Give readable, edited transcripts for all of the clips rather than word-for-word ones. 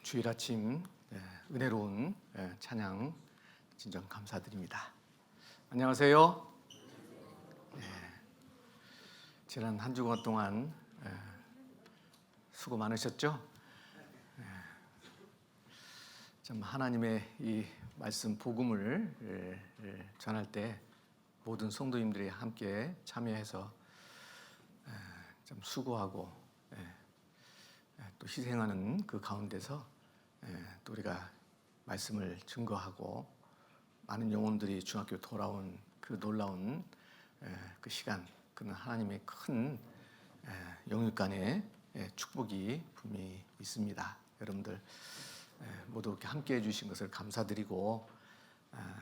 주일 아침 은혜로운 찬양 진정 감사드립니다. 안녕하세요. 지난 한 주간 동안 수고 많으셨죠? 참 하나님의 이 말씀 복음을 전할 때 모든 성도님들이 함께 참여해서 좀 수고하고 또 희생하는 그 가운데서 또 우리가 말씀을 증거하고 많은 영혼들이 중학교 돌아온 그 놀라운 그 시간, 그는 하나님의 큰 영육간의 축복이 분명히 있습니다. 여러분들 모두 이렇게 함께 해주신 것을 감사드리고,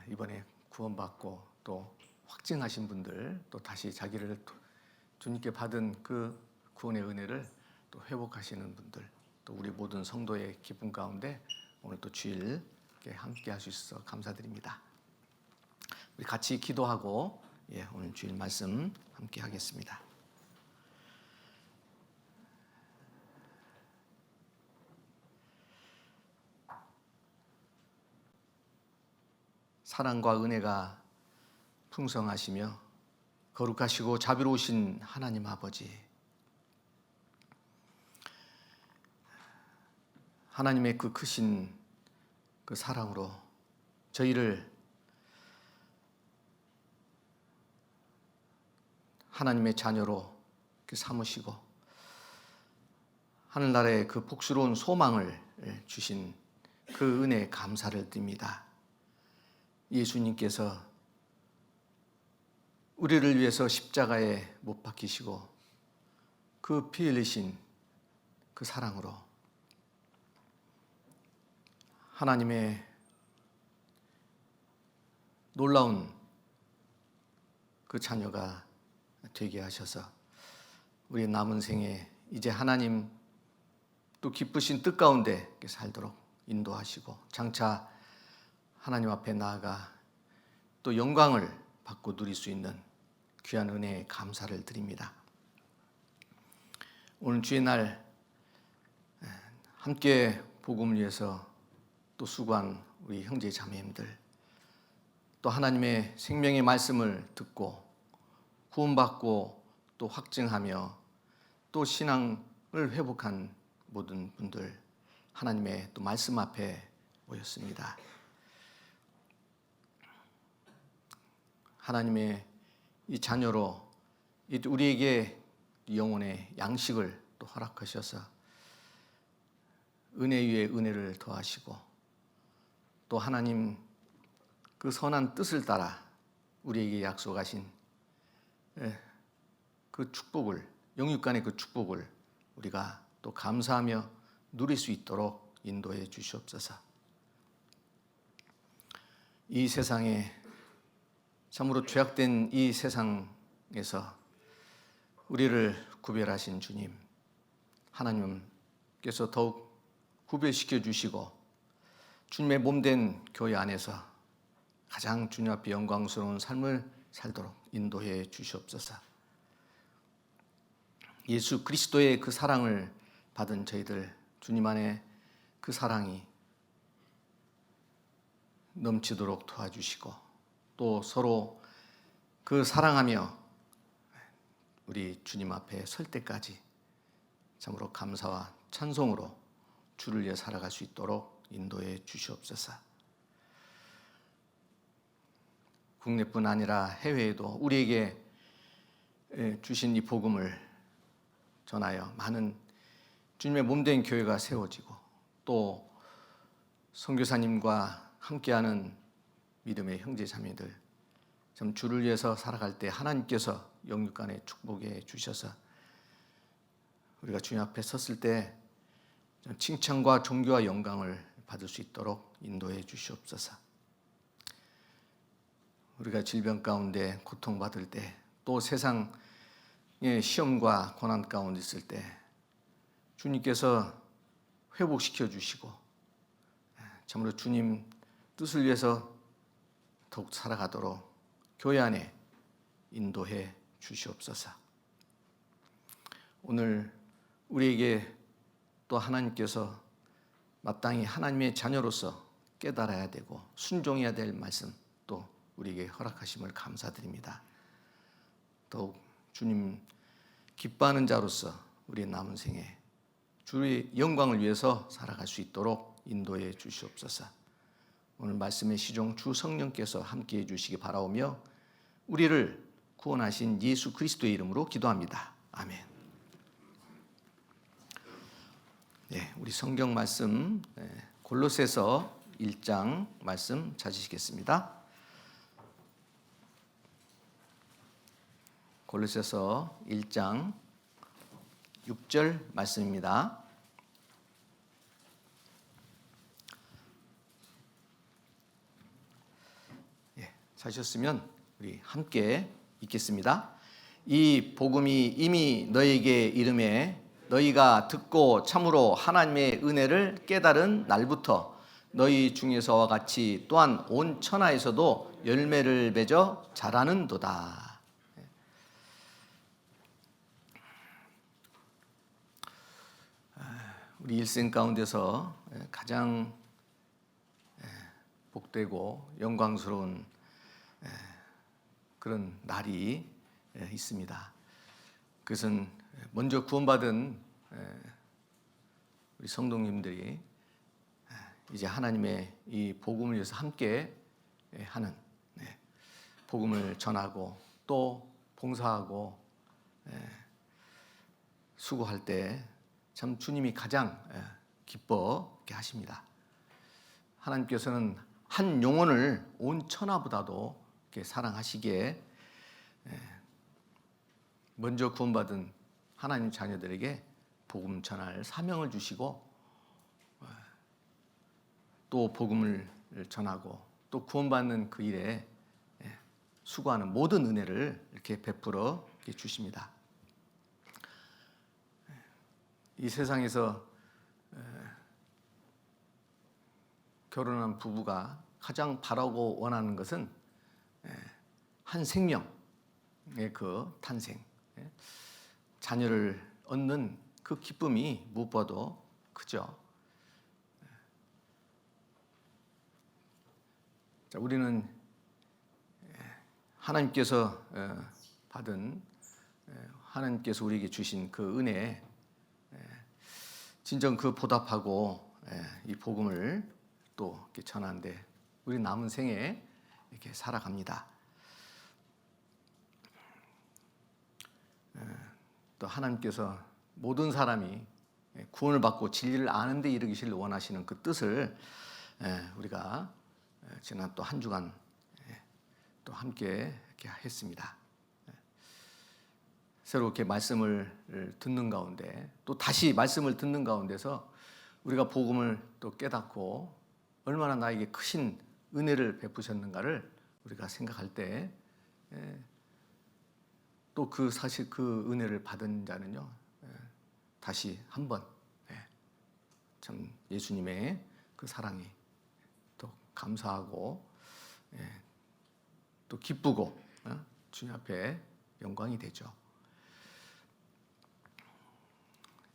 이번에 구원받고 또 확증하신 분들, 또 다시 자기를 주님께 받은 그 구원의 은혜를 또 회복하시는 분들, 또 우리 모든 성도의 기쁨 가운데 오늘 또 주일 함께 할 수 있어서 감사드립니다. 우리 같이 기도하고 오늘 주일 말씀 함께 하겠습니다. 사랑과 은혜가 풍성하시며 거룩하시고 자비로우신 하나님 아버지, 하나님의 그 크신 그 사랑으로 저희를 하나님의 자녀로 삼으시고 하늘나라의 그 복스러운 소망을 주신 그 은혜에 감사를 드립니다. 예수님께서 우리를 위해서 십자가에 못 박히시고 그 피 흘리신 그 사랑으로 하나님의 놀라운 그 자녀가 되게 하셔서 우리 남은 생에 이제 하나님 또 기쁘신 뜻 가운데 살도록 인도하시고 장차 하나님 앞에 나아가 또 영광을 받고 누릴 수 있는 귀한 은혜에 감사를 드립니다. 오늘 주의 날 함께 복음을 위해서 또 수고한 우리 형제 자매님들, 또 하나님의 생명의 말씀을 듣고 구원받고 또 확증하며 또 신앙을 회복한 모든 분들, 하나님의 또 말씀 앞에 모였습니다. 하나님의 이 자녀로 우리에게 영혼의 양식을 또 허락하셔서 은혜 위에 은혜를 더하시고 또 하나님 그 선한 뜻을 따라 우리에게 약속하신 그 축복을, 영육간의 그 축복을 우리가 또 감사하며 누릴 수 있도록 인도해 주시옵소서. 이 세상에 참으로 죄악된 이 세상에서 우리를 구별하신 주님, 하나님께서 더욱 구별시켜 주시고 주님의 몸된 교회 안에서 가장 주님 앞에 영광스러운 삶을 살도록 인도해 주시옵소서. 예수 그리스도의 그 사랑을 받은 저희들, 주님 안에 그 사랑이 넘치도록 도와주시고 또 서로 그 사랑하며 우리 주님 앞에 설 때까지 참으로 감사와 찬송으로 주를 위해 살아갈 수 있도록 인도해 주시옵소서. 국내뿐 아니라 해외에도 우리에게 주신 이 복음을 전하여 많은 주님의 몸된 교회가 세워지고 또 선교사님과 함께하는 믿음의 형제 자매들, 참 주를 위해서 살아갈 때 하나님께서 영육간에 축복해 주셔서 우리가 주님 앞에 섰을 때 칭찬과 존귀와 영광을 받을 수 있도록 인도해 주시옵소서. 우리가 질병 가운데 고통받을 때, 또 세상의 시험과 고난 가운데 있을 때 주님께서 회복시켜 주시고 참으로 주님 뜻을 위해서 더욱 살아가도록 교회 안에 인도해 주시옵소서. 오늘 우리에게 또 하나님께서 마땅히 하나님의 자녀로서 깨달아야 되고 순종해야 될 말씀 또 우리에게 허락하심을 감사드립니다. 더욱 주님 기뻐하는 자로서 우리의 남은 생에 주의 영광을 위해서 살아갈 수 있도록 인도해 주시옵소서. 오늘 말씀의 시종 주 성령께서 함께해 주시기 바라오며 우리를 구원하신 예수 그리스도의 이름으로 기도합니다. 아멘. 네, 우리 성경 말씀 골로새서 1장 말씀 찾으시겠습니다. 골로새서 1장 6절 말씀입니다. 찾으셨으면 우리 함께 읽겠습니다. 이 복음이 이미 너희에게 이름에 너희가 듣고 참으로 하나님의 은혜를 깨달은 날부터 너희 중에서와 같이 또한 온 천하에서도 열매를 맺어 자라는도다. 우리 일생 가운데서 가장 복되고 영광스러운 그런 날이 있습니다. 그것은 먼저 구원받은 우리 성도님들이 이제 하나님의 이 복음을 위해서 함께 하는 복음을 전하고 또 봉사하고 수고할 때 참 주님이 가장 기뻐하게 하십니다. 하나님께서는 한 영혼을 온 천하보다도 이렇게 사랑하시기에 먼저 구원받은 하나님 자녀들에게 복음 전할 사명을 주시고 또 복음을 전하고 또 구원받는 그 일에 수고하는 모든 은혜를 이렇게 베풀어 주십니다. 이 세상에서 결혼한 부부가 가장 바라고 원하는 것은 한 생명의 그 탄생, 자녀를 얻는 그 기쁨이 무엇보다도 크죠. 자, 우리는 하나님께서 받은 하나님께서 우리에게 주신 그 은혜에 진정 그 보답하고 이 복음을 또 이렇게 전하는데 우리 남은 생에 이렇게 살아갑니다. 또 하나님께서 모든 사람이 구원을 받고 진리를 아는 데 이르기를 원하시는 그 뜻을 우리가 지난 또 한 주간 또 함께 이렇게 했습니다. 새롭게 말씀을 듣는 가운데 또 다시 말씀을 듣는 가운데서 우리가 복음을 또 깨닫고 얼마나 나에게 크신 은혜를 베푸셨는가를 우리가 생각할 때 또 그 사실 그 은혜를 받은 자는요 다시 한번 참 예수님의 그 사랑이 또 감사하고 또 기쁘고 주님 앞에 영광이 되죠.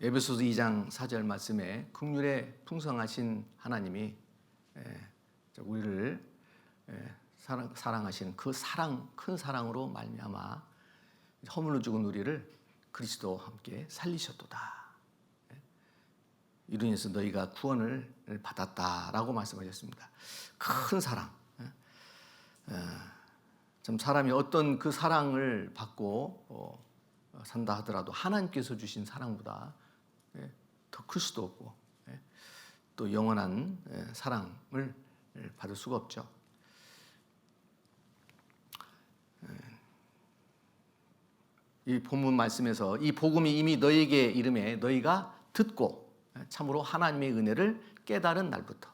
에베소서 2장 4절 말씀에 긍휼에 풍성하신 하나님이 우리를 사랑하시는 그 사랑, 큰 사랑으로 말미암아 허물로 죽은 우리를 그리스도와 함께 살리셨도다. 이로 인해서 너희가 구원을 받았다라고 말씀하셨습니다. 큰 사랑. 참 사람이 어떤 그 사랑을 받고 산다 하더라도 하나님께서 주신 사랑보다 더 클 수도 없고 또 영원한 사랑을 받을 수가 없죠. 이 본문 말씀에서 이 복음이 이미 너희에게 이름에 너희가 듣고 참으로 하나님의 은혜를 깨달은 날부터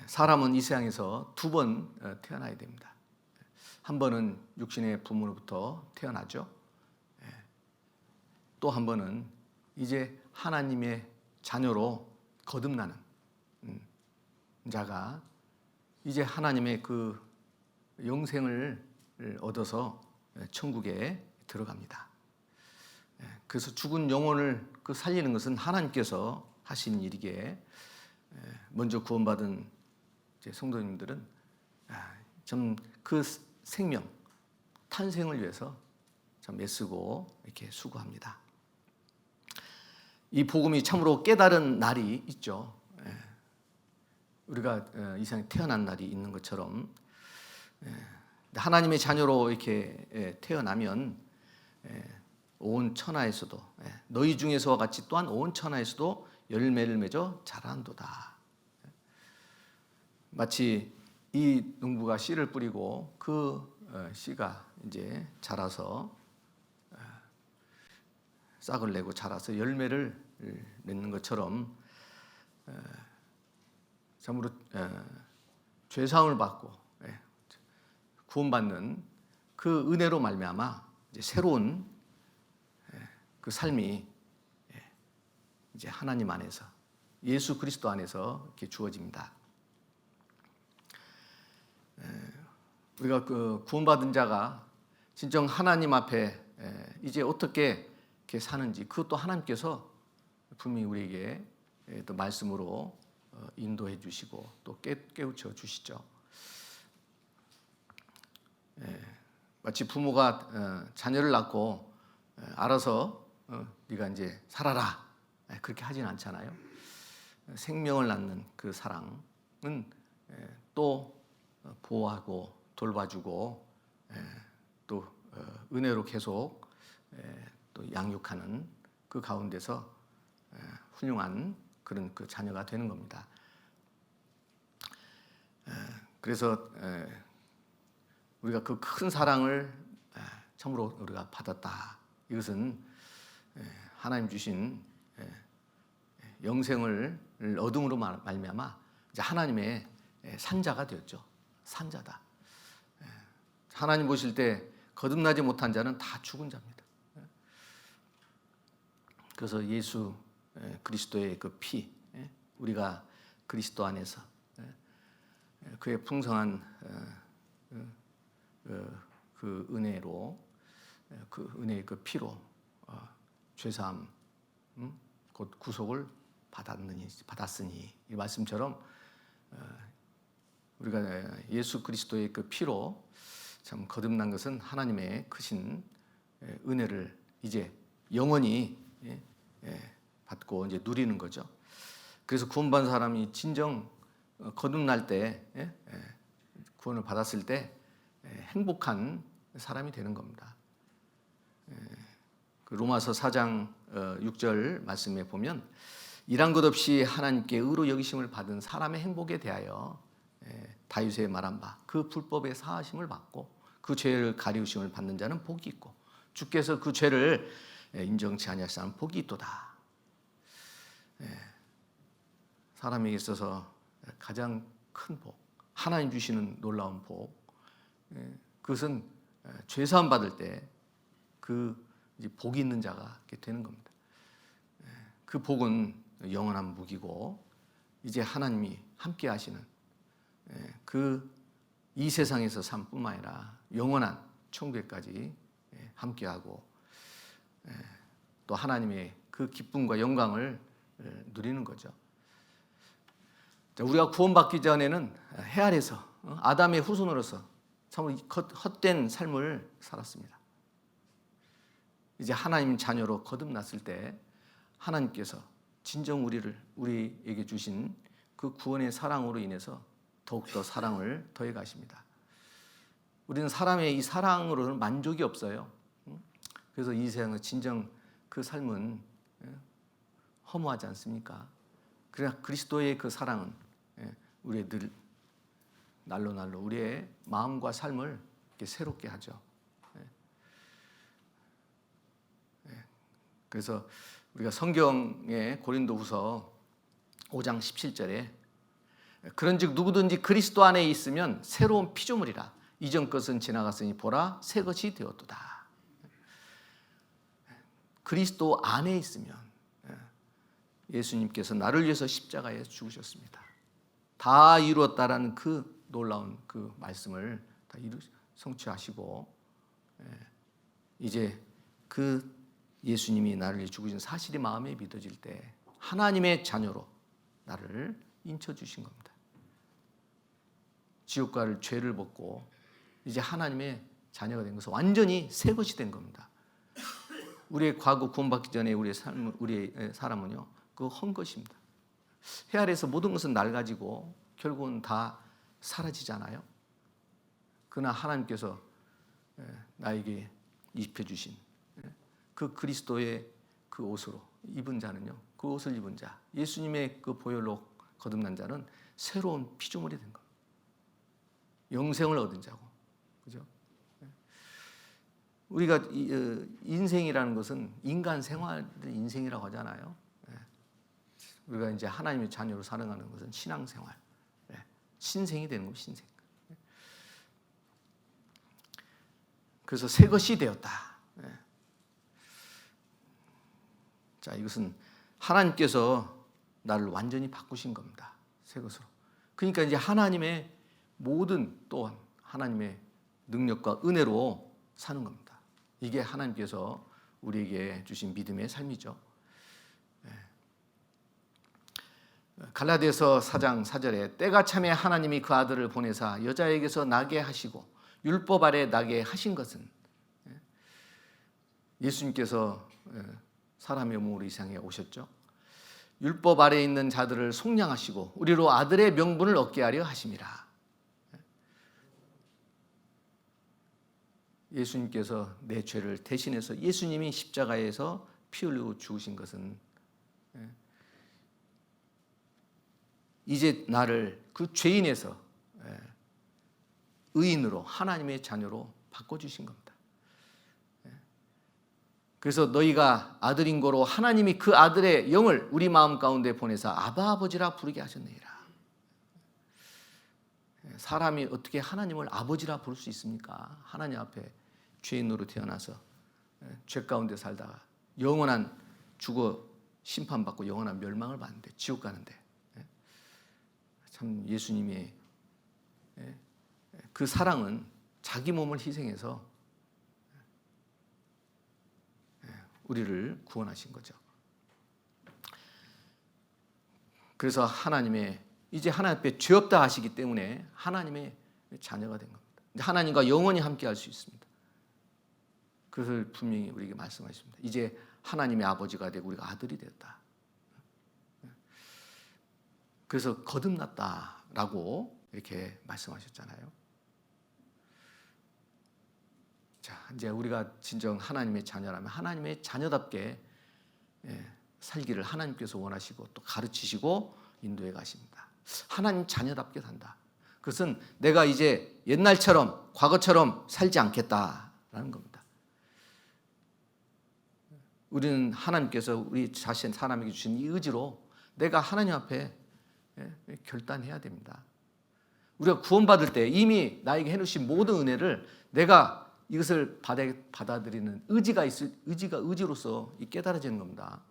사람은 이 세상에서 두 번 태어나야 됩니다. 한 번은 육신의 부모로부터 태어나죠. 또 한 번은 이제 하나님의 자녀로 거듭나는 자가 이제 하나님의 그 영생을 얻어서 천국에 들어갑니다. 그래서 죽은 영혼을 그 살리는 것은 하나님께서 하신 일이기에 먼저 구원받은 성도님들은 좀 그 생명 탄생을 위해서 참 애쓰고 이렇게 수고합니다. 이 복음이 참으로 깨달은 날이 있죠. 우리가 이 세상에 태어난 날이 있는 것처럼 하나님의 자녀로 이렇게 태어나면 온 천하에서도 너희 중에서와 같이 또한 온 천하에서도 열매를 맺어 자란도다. 마치 이 농부가 씨를 뿌리고 그 씨가 이제 자라서 싹을 내고 자라서 열매를 맺는 것처럼 참으로 죄사함을 받고 구원받는 그 은혜로 말미암아 이제 새로운 그 삶이 이제 하나님 안에서 예수 그리스도 안에서 이렇게 주어집니다. 우리가 그 구원받은 자가 진정 하나님 앞에 이제 어떻게 이렇게 사는지 그것도 하나님께서 분명히 우리에게 또 말씀으로 인도해 주시고 또 깨우쳐 주시죠. 마치 부모가 자녀를 낳고 알아서 네가 이제 살아라 그렇게 하진 않잖아요. 생명을 낳는 그 사랑은 또 보호하고 돌봐주고 또 은혜로 계속 또 양육하는 그 가운데서 훌륭한 그런 그 자녀가 되는 겁니다. 그래서 우리가 그 큰 사랑을 참으로 우리가 받았다. 이것은 하나님 주신 영생을 얻음으로 말미암아 이제 하나님의 산자가 되었죠. 산자다. 하나님 보실 때 거듭나지 못한 자는 다 죽은 자입니다. 그래서 예수 그리스도의 그 피, 우리가 그리스도 안에서 그의 풍성한 그 은혜로 그 은혜의 그 피로 죄사함 곧 구속을 받았으니 이 말씀처럼 우리가 예수 그리스도의 그 피로 참 거듭난 것은 하나님의 크신 은혜를 이제 영원히 받고 이제 누리는 거죠. 그래서 구원받은 사람이 진정 거듭날 때 구원을 받았을 때 행복한 사람이 되는 겁니다. 그 로마서 4장 6절 말씀에 보면 일한 것 없이 하나님께 의로 여기심을 받은 사람의 행복에 대하여 다윗의 말한 바 그 불법의 사하심을 받고 그 죄를 가리우심을 받는 자는 복이 있고 주께서 그 죄를 인정치 아니하시는 복이 있도다. 사람에게 있어서 가장 큰 복, 하나님 주시는 놀라운 복, 그것은 죄사함 받을 때 그 복이 있는 자가 되는 겁니다. 그 복은 영원한 무기고 이제 하나님이 함께 하시는 그 이 세상에서 삶뿐만 아니라 영원한 천국에까지 함께하고 또 하나님의 그 기쁨과 영광을 누리는 거죠. 우리가 구원받기 전에는 해 아래서 아담의 후손으로서 참 헛된 삶을 살았습니다. 이제 하나님 자녀로 거듭났을 때 하나님께서 진정 우리에게 주신 그 구원의 사랑으로 인해서 더욱더 사랑을 더해 가십니다. 우리는 사람의 이 사랑으로는 만족이 없어요. 그래서 이 세상의 진정 그 삶은 허무하지 않습니까? 그러나 그리스도의 그 사랑은 우리의 늘 날로 우리의 마음과 삶을 이렇게 새롭게 하죠. 그래서 우리가 성경의 고린도후서 5장 17절에 그런즉 누구든지 그리스도 안에 있으면 새로운 피조물이라 이전 것은 지나갔으니 보라 새 것이 되었도다. 그리스도 안에 있으면 예수님께서 나를 위해서 십자가에 죽으셨습니다. 다 이루었다라는 그 놀라운 그 말씀을 다 성취하시고 이제 그 예수님이 나를 위해 죽으신 사실이 마음에 믿어질 때 하나님의 자녀로 나를 인쳐주신 겁니다. 지옥과를 죄를 벗고 이제 하나님의 자녀가 된 것은 완전히 새 것이 된 겁니다. 우리의 과거 구원받기 전에 우리의 사람은요, 그거 헛 것입니다. 해 아래에서 모든 것은 낡아지고 결국은 다 사라지잖아요. 그러나 하나님께서 나에게 입혀주신 그 그리스도의 그 옷으로 입은 자는요, 그 옷을 입은 자, 예수님의 그 보혈로 거듭난 자는 새로운 피조물이 된 겁니다. 영생을 얻은 자고, 그죠? 우리가 인생이라는 것은 인간 생활 인생이라고 하잖아요. 우리가 이제 하나님의 자녀로 살아가는 것은 신앙생활, 신생이 되는 겁니다. 신생. 그래서 새 것이 되었다. 자, 이것은 하나님께서 나를 완전히 바꾸신 겁니다. 새 것으로. 그러니까 이제 하나님의 모든 또한 하나님의 능력과 은혜로 사는 겁니다. 이게 하나님께서 우리에게 주신 믿음의 삶이죠. 갈라디아서 4장 4절에 때가 참에 하나님이 그 아들을 보내사 여자에게서 나게 하시고 율법 아래 나게 하신 것은, 예수님께서 사람의 몸으로 이 세상에 오셨죠. 율법 아래에 있는 자들을 속량하시고 우리로 아들의 명분을 얻게 하려 하심이라. 예수님께서 내 죄를 대신해서 예수님이 십자가에서 피 흘리고 죽으신 것은 이제 나를 그 죄인에서 의인으로 하나님의 자녀로 바꿔주신 겁니다. 그래서 너희가 아들인 거로 하나님이 그 아들의 영을 우리 마음 가운데 보내사 아바 아버지라 부르게 하셨느니라. 사람이 어떻게 하나님을 아버지라 부를 수 있습니까? 하나님 앞에 죄인으로 태어나서 죄 가운데 살다가 영원한 죽어 심판받고 영원한 멸망을 받는데, 지옥 가는데, 참 예수님의 그 사랑은 자기 몸을 희생해서 우리를 구원하신 거죠. 그래서 하나님의 이제 하나님 앞에 죄 없다 하시기 때문에 하나님의 자녀가 된 겁니다. 하나님과 영원히 함께 할 수 있습니다. 그것을 분명히 우리에게 말씀하십니다. 이제 하나님의 아버지가 되고 우리가 아들이 되었다. 그래서 거듭났다라고 이렇게 말씀하셨잖아요. 자, 이제 우리가 진정 하나님의 자녀라면 하나님의 자녀답게 살기를 하나님께서 원하시고 또 가르치시고 인도해 가십니다. 하나님 자녀답게 산다. 그것은 내가 이제 옛날처럼 과거처럼 살지 않겠다라는 겁니다. 우리는 하나님께서 우리 자신 사람에게 주신 이 의지로 내가 하나님 앞에 결단해야 됩니다. 우리가 구원받을 때 이미 나에게 해놓으신 모든 은혜를 내가 이것을 받아들이는 의지로서 깨달아지는 겁니다.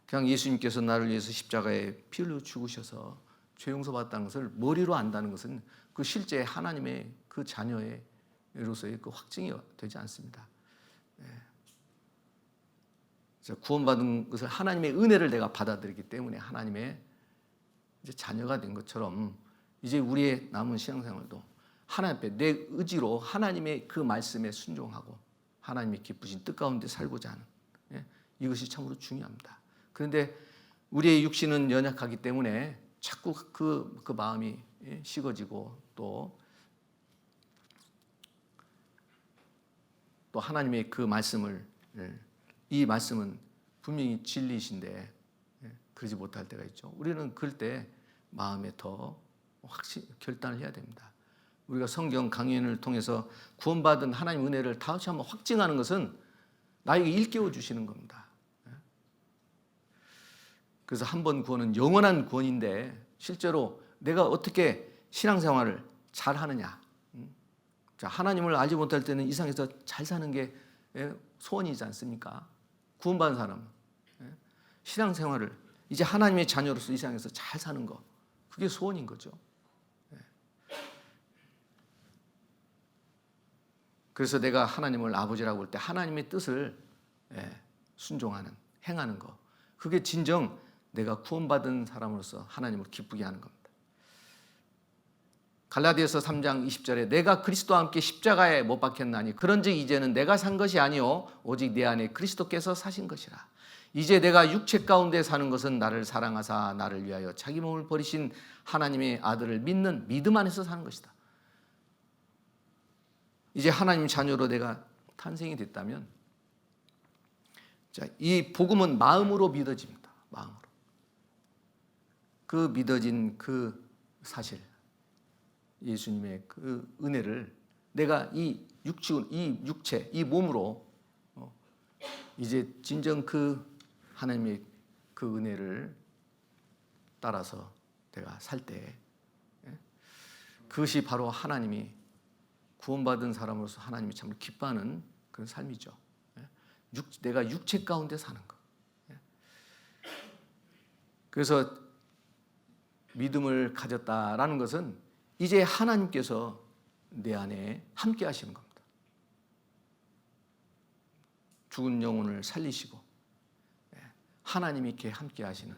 그냥 예수님께서 나를 위해서 십자가에 피 흘려 죽으셔서 죄 용서 받았다는 것을 머리로 안다는 것은 그 실제 하나님의 그 자녀로서의 그 확증이 되지 않습니다. 구원받은 것을 하나님의 은혜를 내가 받아들이기 때문에 하나님의 이제 자녀가 된 것처럼 이제 우리의 남은 신앙생활도 하나님 앞에 내 의지로 하나님의 그 말씀에 순종하고 하나님의 기쁘신 뜻 가운데 살고자 하는, 이것이 참으로 중요합니다. 그런데 우리의 육신은 연약하기 때문에 자꾸 그 마음이 식어지고 또 하나님의 그 말씀을, 이 말씀은 분명히 진리이신데 그러지 못할 때가 있죠. 우리는 그럴 때 마음에 더 결단을 해야 됩니다. 우리가 성경 강연을 통해서 구원받은 하나님 은혜를 다시 한번 확증하는 것은 나에게 일깨워 주시는 겁니다. 그래서 한 번 구원은 영원한 구원인데 실제로 내가 어떻게 신앙생활을 잘 하느냐. 자, 하나님을 알지 못할 때는 이 세상에서 잘 사는 게 소원이지 않습니까? 구원받은 사람, 신앙생활을 이제 하나님의 자녀로서 이 세상에서 잘 사는 거, 그게 소원인 거죠. 그래서 내가 하나님을 아버지라고 할 때 하나님의 뜻을 순종하는, 행하는 거, 그게 진정 내가 구원받은 사람으로서 하나님을 기쁘게 하는 겁니다. 갈라디아서 3장 20절에 내가 그리스도와 함께 십자가에 못 박혔나니 그런즉 이제는 내가 산 것이 아니요 오직 내 안에 그리스도께서 사신 것이라. 이제 내가 육체 가운데 사는 것은 나를 사랑하사 나를 위하여 자기 몸을 버리신 하나님의 아들을 믿는 믿음 안에서 사는 것이다. 이제 하나님 자녀로 내가 탄생이 됐다면, 자, 이 복음은 마음으로 믿어집니다. 마음으로. 그 믿어진 그 사실, 예수님의 그 은혜를 내가 이 육체, 이 몸으로 이제 진정 그 하나님의 그 은혜를 따라서 내가 살 때, 그것이 바로 하나님이 구원받은 사람으로서 하나님이 참 기뻐하는 그런 삶이죠. 내가 육체 가운데 사는 것. 그래서 믿음을 가졌다라는 것은 이제 하나님께서 내 안에 함께 하시는 겁니다. 죽은 영혼을 살리시고 하나님이 이렇게 함께 하시는,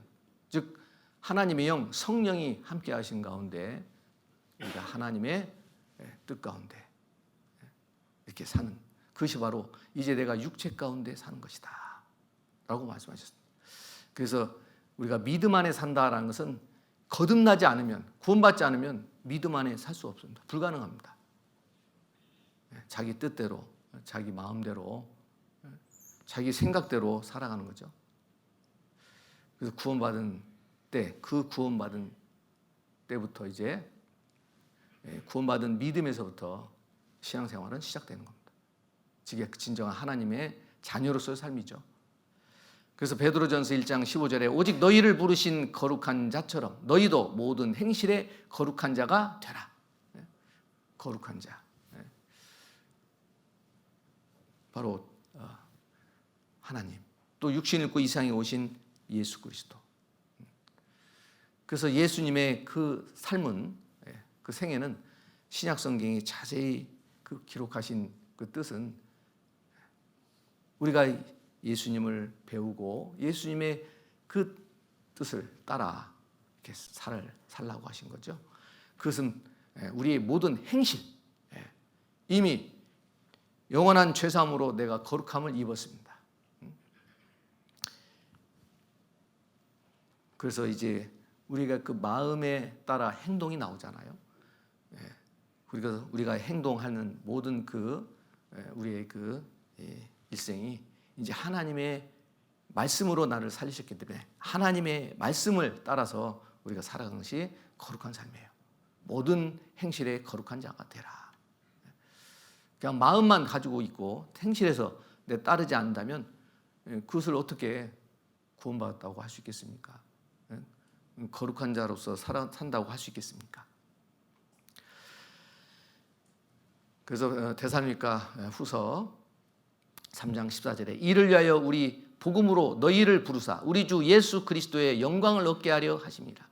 즉 하나님의 영, 성령이 함께 하신 가운데 우리가 하나님의 뜻 가운데 이렇게 사는, 그것이 바로 이제 내가 육체 가운데 사는 것이다 라고 말씀하셨습니다. 그래서 우리가 믿음 안에 산다라는 것은 거듭나지 않으면, 구원받지 않으면 믿음 안에 살 수 없습니다. 불가능합니다. 자기 뜻대로, 자기 마음대로, 자기 생각대로 살아가는 거죠. 그래서 구원받은 때, 그 구원받은 때부터 이제 구원받은 믿음에서부터 신앙생활은 시작되는 겁니다. 즉 진정한 하나님의 자녀로서의 삶이죠. 그래서 베드로전서 1장 15절에 오직 너희를 부르신 거룩한 자처럼 너희도 모든 행실에 거룩한 자가 되라. 거룩한 자. 바로 하나님. 또 육신을 입고 이 세상에 오신 예수 그리스도. 그래서 예수님의 그 삶은, 그 생애는 신약 성경이 자세히 그 기록하신 그 뜻은 우리가 예수님을 배우고 예수님의 그 뜻을 따라 이렇게 살라고 하신 거죠. 그것은 우리의 모든 행실, 이미 영원한 죄사함으로 내가 거룩함을 입었습니다. 그래서 이제 우리가 그 마음에 따라 행동이 나오잖아요. 우리가 행동하는 모든 그 우리의 그 일생이 이제 하나님의 말씀으로 나를 살리셨기 때문에 하나님의 말씀을 따라서 우리가 살아가는 것이 거룩한 삶이에요. 모든 행실에 거룩한 자가 되라. 그냥 마음만 가지고 있고 행실에서 내 따르지 않는다면 그것을 어떻게 구원받았다고 할 수 있겠습니까? 거룩한 자로서 산다고 할 수 있겠습니까? 그래서 데살로니가 후서 3장 14절에 이를 위하여 우리 복음으로 너희를 부르사 우리 주 예수 그리스도의 영광을 얻게 하려 하십니다.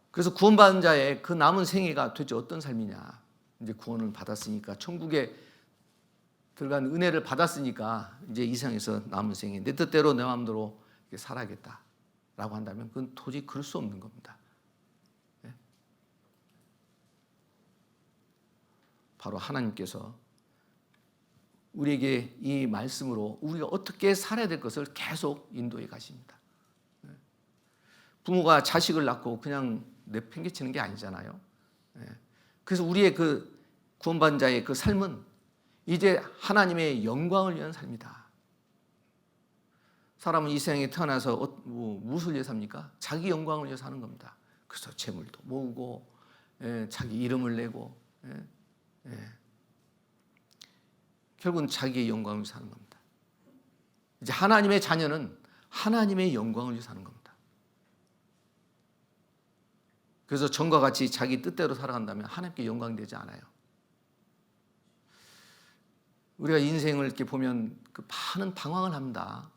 그래서 구원받은 자의 그 남은 생애가 도대체 어떤 삶이냐? 이제 구원을 받았으니까, 천국에 들어간 은혜를 받았으니까 이제 이 세상에서 남은 생애 내 뜻대로 내 마음대로 살아야겠다라고 한다면 그건 도저히 그럴 수 없는 겁니다. 바로 하나님께서 우리에게 이 말씀으로 우리가 어떻게 살아야 될 것을 계속 인도해 가십니다. 부모가 자식을 낳고 그냥 내팽개치는 게 아니잖아요. 그래서 우리의 그 구원받은 자의 그 삶은 이제 하나님의 영광을 위한 삶이다. 사람은 이 세상에 태어나서 무엇을 위해 삽니까? 자기 영광을 위해 사는 겁니다. 그래서 재물도 모으고 자기 이름을 내고 결국은 자기의 영광을 위해 사는 겁니다. 이제 하나님의 자녀는 하나님의 영광을 위해 사는 겁니다. 그래서 전과 같이 자기 뜻대로 살아간다면 하나님께 영광이 되지 않아요. 우리가 인생을 이렇게 보면 그 많은 방황을 합니다.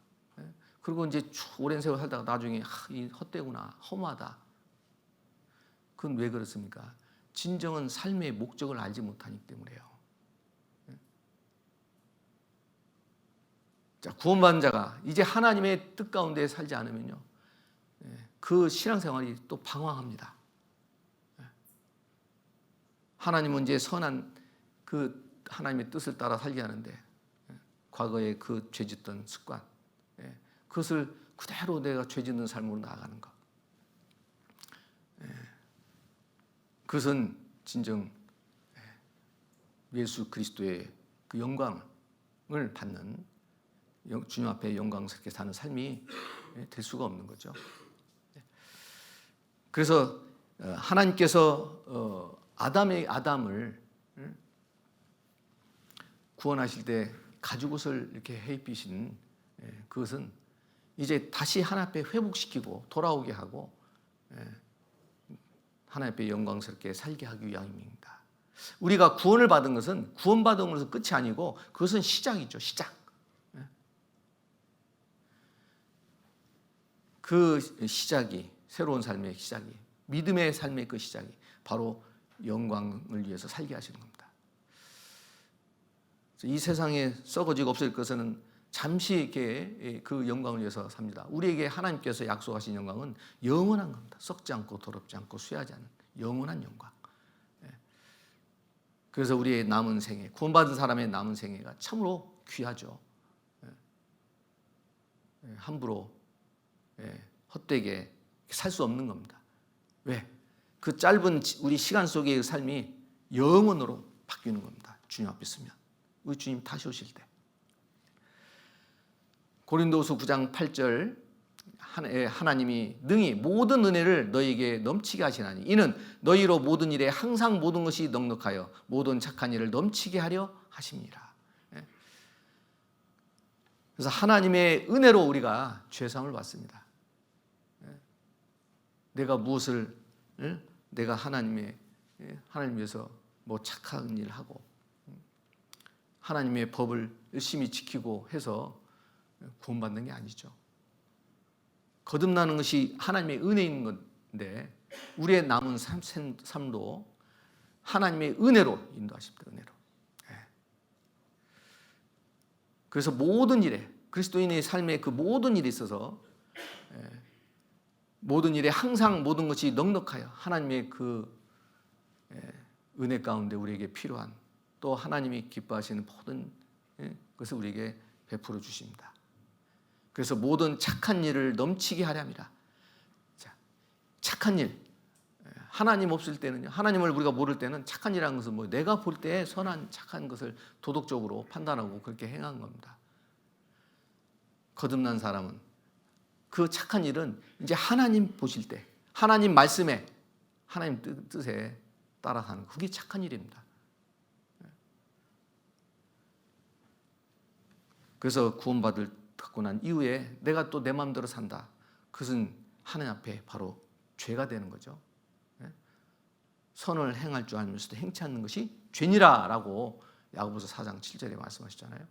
그리고 이제 오랜 세월 살다가 나중에 이 헛되구나, 허무하다. 그건 왜 그렇습니까? 진정한 삶의 목적을 알지 못하기 때문에요. 자, 구원받은 자가 이제 하나님의 뜻 가운데 살지 않으면요, 그 신앙생활이 또 방황합니다. 하나님은 이제 선한 그 하나님의 뜻을 따라 살게 하는데, 과거에 그 죄짓던 습관, 그것을 그대로 내가 죄짓는 삶으로 나아가는 것, 그것은 진정 예수 그리스도의 그 영광을 받는, 주님 앞에 영광스럽게 사는 삶이 될 수가 없는 거죠. 그래서 하나님께서 아담을 구원하실 때 가죽옷을 이렇게 해 입히신, 그것은 이제 다시 하나님 앞에 회복시키고 돌아오게 하고 하나님 앞에 영광스럽게 살게 하기 위함입니다. 우리가 구원을 받은 것은 구원받은 것은 끝이 아니고 그것은 시작이죠. 시작. 그 시작이, 새로운 삶의 시작이, 믿음의 삶의 그 시작이 바로 영광을 위해서 살게 하시는 겁니다. 이 세상에 썩어지고 없을 것은 잠시 이렇게 그 영광을 위해서 삽니다. 우리에게 하나님께서 약속하신 영광은 영원한 겁니다. 썩지 않고 더럽지 않고 쇠하지 않은 영원한 영광. 그래서 우리의 남은 생애, 구원받은 사람의 남은 생애가 참으로 귀하죠. 함부로 헛되게 살 수 없는 겁니다. 왜? 그 짧은 우리 시간 속의 삶이 영원으로 바뀌는 겁니다. 주님 앞에 있으면. 우리 주님 다시 오실 때. 고린도후서 9장 8절, 하나님이 능히 모든 은혜를 너희에게 넘치게 하시나니 이는 너희로 모든 일에 항상 모든 것이 넉넉하여 모든 착한 일을 넘치게 하려 하십니다. 그래서 하나님의 은혜로 우리가 죄사함을 받습니다. 내가 무엇을, 내가 하나님 위해서 뭐 착한 일을 하고 하나님의 법을 열심히 지키고 해서 구원받는 게 아니죠. 거듭나는 것이 하나님의 은혜인 건데 우리의 남은 삶도 하나님의 은혜로 인도하십니다. 은혜로. 그래서 모든 일에, 그리스도인의 삶의 그 모든 일에 있어서 모든 일에 항상 모든 것이 넉넉하여 하나님의 그 은혜 가운데 우리에게 필요한, 또 하나님이 기뻐하시는 모든 것을 우리에게 베풀어 주십니다. 그래서 모든 착한 일을 넘치게 하려 합니다. 자, 착한 일, 하나님 없을 때는요, 하나님을 우리가 모를 때는 착한 일이라는 것은 뭐 내가 볼 때 선한 착한 것을 도덕적으로 판단하고 그렇게 행한 겁니다. 거듭난 사람은 그 착한 일은 이제 하나님 보실 때, 하나님 말씀에, 하나님 뜻에 따라 사는, 그게 착한 일입니다. 그래서 구원받고 난 이후에 내가 또 내 마음대로 산다. 그것은 하나님 앞에 바로 죄가 되는 거죠. 선을 행할 줄 알면서도 행치 않는 것이 죄니라라고 야고보서 4장 7절에 말씀하시잖아요.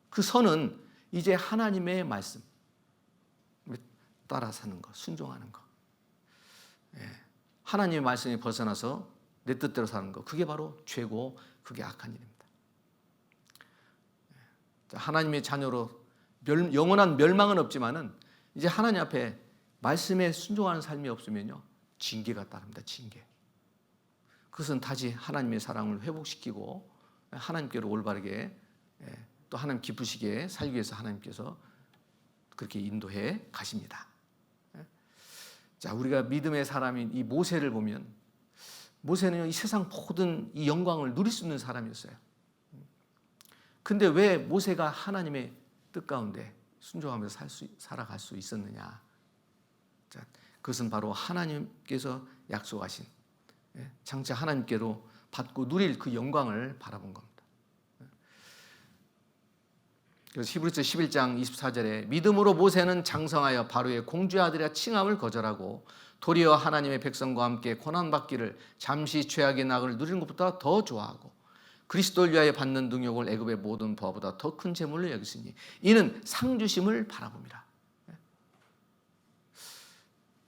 그 선은 이제 하나님의 말씀 따라 사는 것, 순종하는 것. 하나님의 말씀에 벗어나서 내 뜻대로 사는 것, 그게 바로 죄고 그게 악한 일입니다. 하나님의 자녀로 영원한 멸망은 없지만은 이제 하나님 앞에 말씀에 순종하는 삶이 없으면요, 징계가 따릅니다. 징계. 그것은 다시 하나님의 사랑을 회복시키고 하나님께로 올바르게, 또 하나님 기쁘시게 살기 위해서 하나님께서 그렇게 인도해 가십니다. 자, 우리가 믿음의 사람인 이 모세를 보면, 모세는 이 세상 모든 이 영광을 누릴 수 있는 사람이었어요. 근데 왜 모세가 하나님의 뜻 가운데 순종하면서 살아갈 수 있었느냐? 자, 그것은 바로 하나님께서 약속하신, 장차 하나님께로 받고 누릴 그 영광을 바라본 겁니다. 그래서 히브리서 11장 24절에 믿음으로 모세는 장성하여 바로의 공주의 아들이라 칭함을 거절하고 도리어 하나님의 백성과 함께 고난받기를 잠시 죄악의 낙을 누리는 것보다 더 좋아하고 그리스도를 위하여 받는 능욕을 애굽의 모든 부하보다 더 큰 재물로 여기시니 이는 상 주심을 바라봅니다.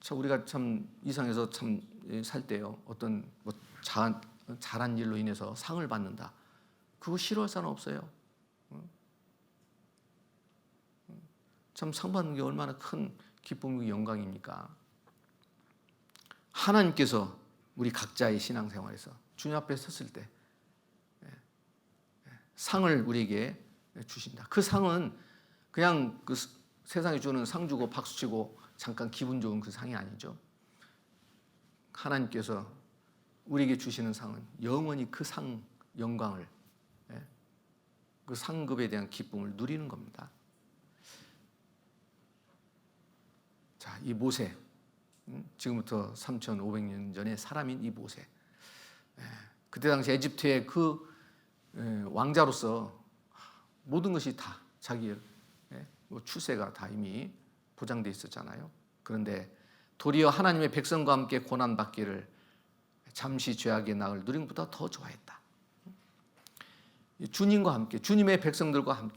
참 우리가 참 이상해서 참 살 때요, 어떤 뭐 잘한 일로 인해서 상을 받는다, 그거 싫어할 사람 없어요. 참 상받는 게 얼마나 큰 기쁨이고 영광입니까? 하나님께서 우리 각자의 신앙생활에서 주님 앞에 섰을 때 상을 우리에게 주신다. 그 상은 그냥 그 세상에 주는 상 주고 박수 치고 잠깐 기분 좋은 그 상이 아니죠. 하나님께서 우리에게 주시는 상은 영원히 그 상 영광을, 그 상급에 대한 기쁨을 누리는 겁니다. 자, 이 모세, 지금부터 3,500년 전의 사람인 이 모세, 그때 당시 에집트의 그 왕자로서 모든 것이 다 자기의 출세가 다 이미 보장되어 있었잖아요. 그런데 도리어 하나님의 백성과 함께 고난받기를 잠시 죄악의 낙을 누린 것보다 더 좋아했다. 주님과 함께, 주님의 백성들과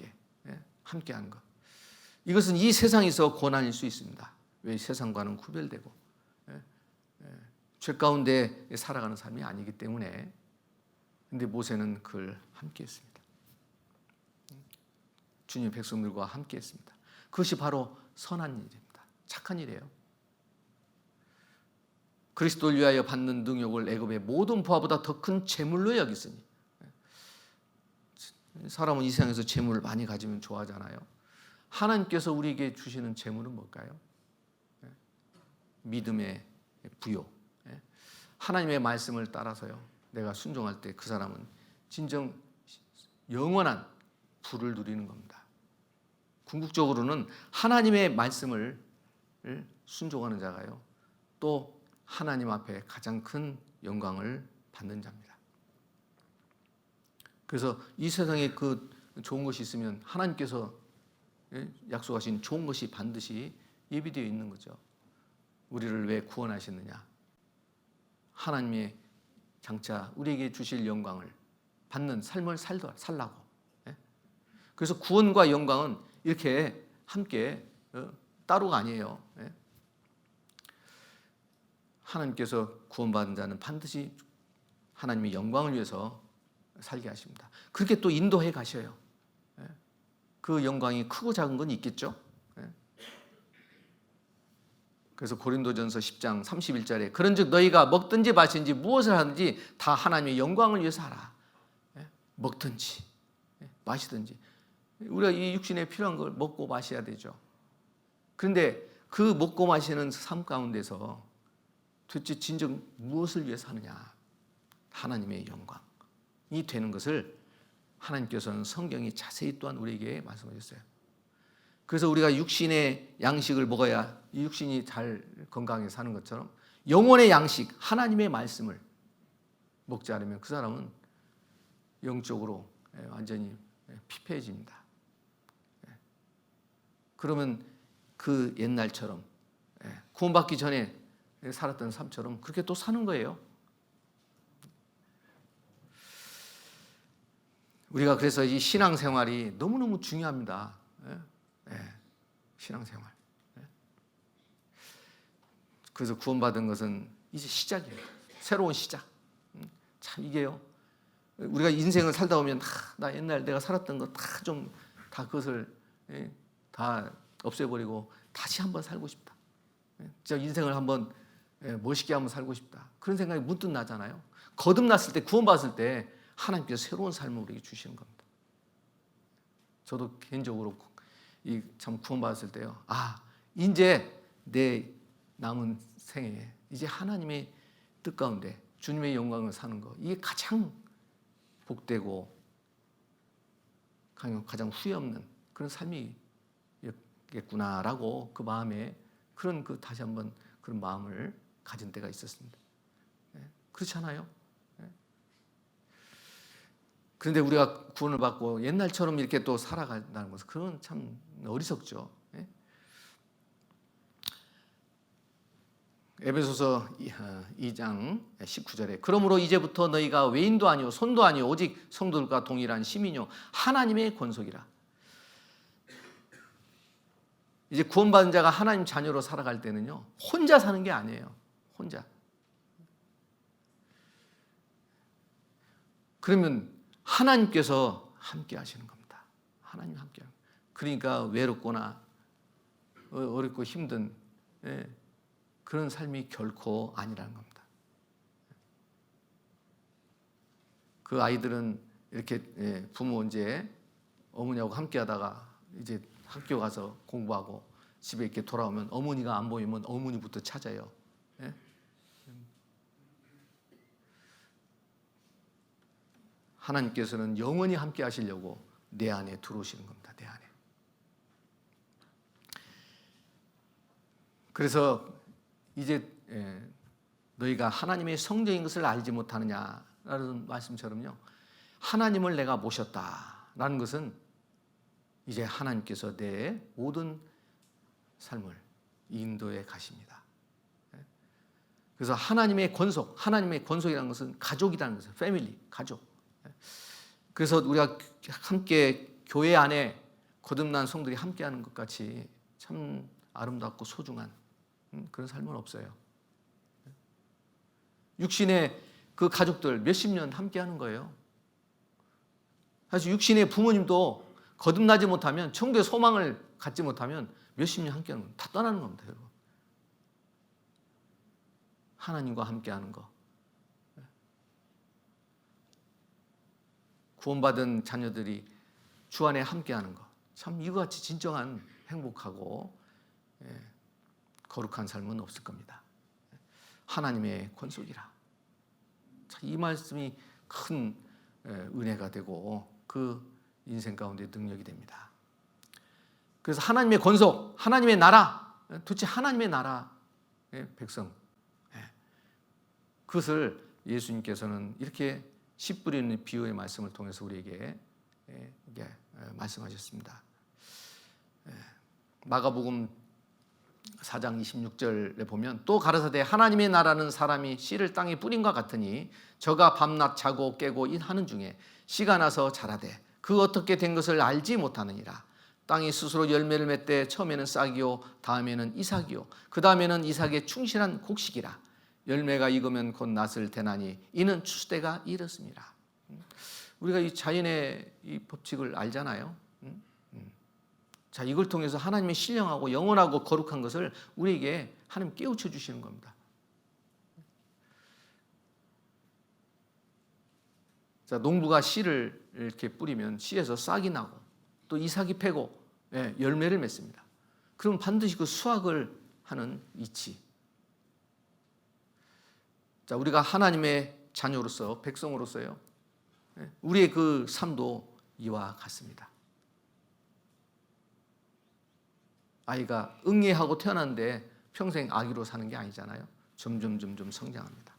함께하는 것. 이것은 이 세상에서 고난일 수 있습니다. 왜 세상과는 구별되고 죄 가운데 살아가는 삶이 아니기 때문에. 근데 모세는 그걸 함께했습니다. 주님의 백성들과 함께했습니다. 그것이 바로 선한 일입니다. 착한 일이에요. 그리스도를 위하여 받는 능욕을 애굽의 모든 부하보다 더 큰 재물로 여겼으니. 사람은 이 세상에서 재물을 많이 가지면 좋아하잖아요. 하나님께서 우리에게 주시는 재물은 뭘까요? 믿음의 부요. 하나님의 말씀을 따라서요, 내가 순종할 때 그 사람은 진정 영원한 부를 누리는 겁니다. 궁극적으로는 하나님의 말씀을 순종하는 자가요, 또 하나님 앞에 가장 큰 영광을 받는 자입니다. 그래서 이 세상에 그 좋은 것이 있으면 하나님께서 약속하신 좋은 것이 반드시 예비되어 있는 거죠. 우리를 왜 구원하셨느냐? 하나님의 장차 우리에게 주실 영광을 받는 삶을 살라고. 그래서 구원과 영광은 이렇게 함께 따로가 아니에요. 하나님께서 구원받은 자는 반드시 하나님의 영광을 위해서 살게 하십니다. 그렇게 또 인도해 가셔요. 그 영광이 크고 작은 건 있겠죠. 그래서 고린도전서 10장 31절에 그런즉 너희가 먹든지 마시든지 무엇을 하든지 다 하나님의 영광을 위해서 하라. 먹든지 마시든지 우리가 이 육신에 필요한 걸 먹고 마셔야 되죠. 그런데 그 먹고 마시는 삶 가운데서 도대체 진정 무엇을 위해서 하느냐? 하나님의 영광이 되는 것을 하나님께서는 성경이 자세히 또한 우리에게 말씀하셨어요. 그래서 우리가 육신의 양식을 먹어야 이 육신이 잘 건강하게 사는 것처럼 영혼의 양식, 하나님의 말씀을 먹지 않으면 그 사람은 영적으로 완전히 피폐해집니다. 그러면 그 옛날처럼 구원받기 전에 살았던 삶처럼 그렇게 또 사는 거예요. 우리가 그래서 이 신앙생활이 너무너무 중요합니다. 신앙생활. 그래서 구원받은 것은 이제 시작이에요. 새로운 시작. 참 이게요. 우리가 인생을 살다 보면 나 옛날 내가 살았던 거 다 그것을 다 없애버리고 다시 한번 살고 싶다. 진짜 인생을 한번 멋있게 한번 살고 싶다. 그런 생각이 문득 나잖아요. 거듭났을 때, 구원받았을 때 하나님께서 새로운 삶을 우리에게 주시는 겁니다. 저도 개인적으로 참 구원받았을 때요. 이제 내 남은 생에 이제 하나님의 뜻 가운데 주님의 영광을 사는 거, 이게 가장 복되고 가장 후회 없는 그런 삶이겠구나라고 그 마음에 다시 한번 그런 마음을 가진 때가 있었습니다. 그렇지 않아요? 그런데 우리가 구원을 받고 옛날처럼 이렇게 또 살아간다는 것은 그건 참 어리석죠. 에베소서 2장 19절에 그러므로 이제부터 너희가 외인도 아니오 손도 아니오 오직 성도들과 동일한 시민이요 하나님의 권속이라. 이제 구원받은 자가 하나님 자녀로 살아갈 때는요, 혼자 사는 게 아니에요. 혼자. 그러면 하나님께서 함께 하시는 겁니다. 하나님 함께. 그러니까 외롭거나 어렵고 힘든 그런 삶이 결코 아니라는 겁니다. 그 아이들은 이렇게 부모 이제 어머니하고 함께 하다가 이제 학교 가서 공부하고 집에 이렇게 돌아오면 어머니가 안 보이면 어머니부터 찾아요. 하나님께서는 영원히 함께 하시려고 내 안에 들어오시는 겁니다. 내 안에. 그래서 이제 너희가 하나님의 성전인 것을 알지 못하느냐라는 말씀처럼요. 하나님을 내가 모셨다라는 것은 이제 하나님께서 내 모든 삶을 인도해 가십니다. 그래서 하나님의 권속이라는 것은 가족이라는 것은 패밀리, 가족. 그래서 우리가 함께 교회 안에 거듭난 성들이 함께하는 것 같이 참 아름답고 소중한 그런 삶은 없어요. 육신의 그 가족들 몇십 년 함께하는 거예요. 사실 육신의 부모님도 거듭나지 못하면, 천국의 소망을 갖지 못하면 몇십 년 함께하는 겁니다. 다 떠나는 겁니다, 여러분. 하나님과 함께하는 거. 구원받은 자녀들이 주 안에 함께하는 것. 참 이거같이 진정한 행복하고 거룩한 삶은 없을 겁니다. 하나님의 권속이라. 이 말씀이 큰 은혜가 되고 그 인생 가운데 능력이 됩니다. 그래서 하나님의 권속, 하나님의 나라, 도대체 하나님의 나라의 백성, 그것을 예수님께서는 이렇게 씨 뿌리는 비유의 말씀을 통해서 우리에게 말씀하셨습니다. 마가복음 4장 26절에 보면 또 가라사대 하나님의 나라는 사람이 씨를 땅에 뿌린과 같으니 저가 밤낮 자고 깨고 일하는 중에 씨가 나서 자라되 그 어떻게 된 것을 알지 못하느니라. 땅이 스스로 열매를 맺되 처음에는 싹이요 다음에는 이삭이요 그 다음에는 이삭의 충실한 곡식이라. 열매가 익으면 곧 낫을 대나니 이는 추수때가 이렇습니다. 우리가 이 자연의 이 법칙을 알잖아요. 자, 이걸 통해서 하나님의 신령하고 영원하고 거룩한 것을 우리에게 하나님 깨우쳐 주시는 겁니다. 자, 농부가 씨를 이렇게 뿌리면 씨에서 싹이 나고 또 이삭이 패고 열매를 맺습니다. 그럼 반드시 그 수확을 하는 이치. 자, 우리가 하나님의 자녀로서 백성으로서요. 우리의 그 삶도 이와 같습니다. 아이가 응애하고 태어났는데 평생 아기로 사는 게 아니잖아요. 점점 성장합니다.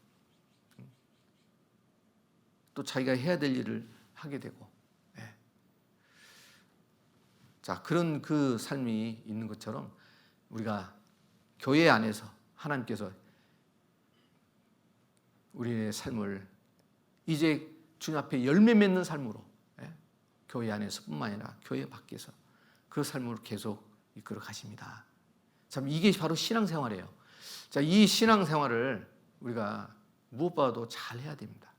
또 자기가 해야 될 일을 하게 되고. 자, 그런 그 삶이 있는 것처럼 우리가 교회 안에서 하나님께서 우리의 삶을 이제 주님 앞에 열매 맺는 삶으로 교회 안에서뿐만 아니라 교회 밖에서 그 삶을 계속 이끌어 가십니다. 참 이게 바로 신앙생활이에요. 자, 이 신앙생활을 우리가 무엇보다도 잘 해야 됩니다.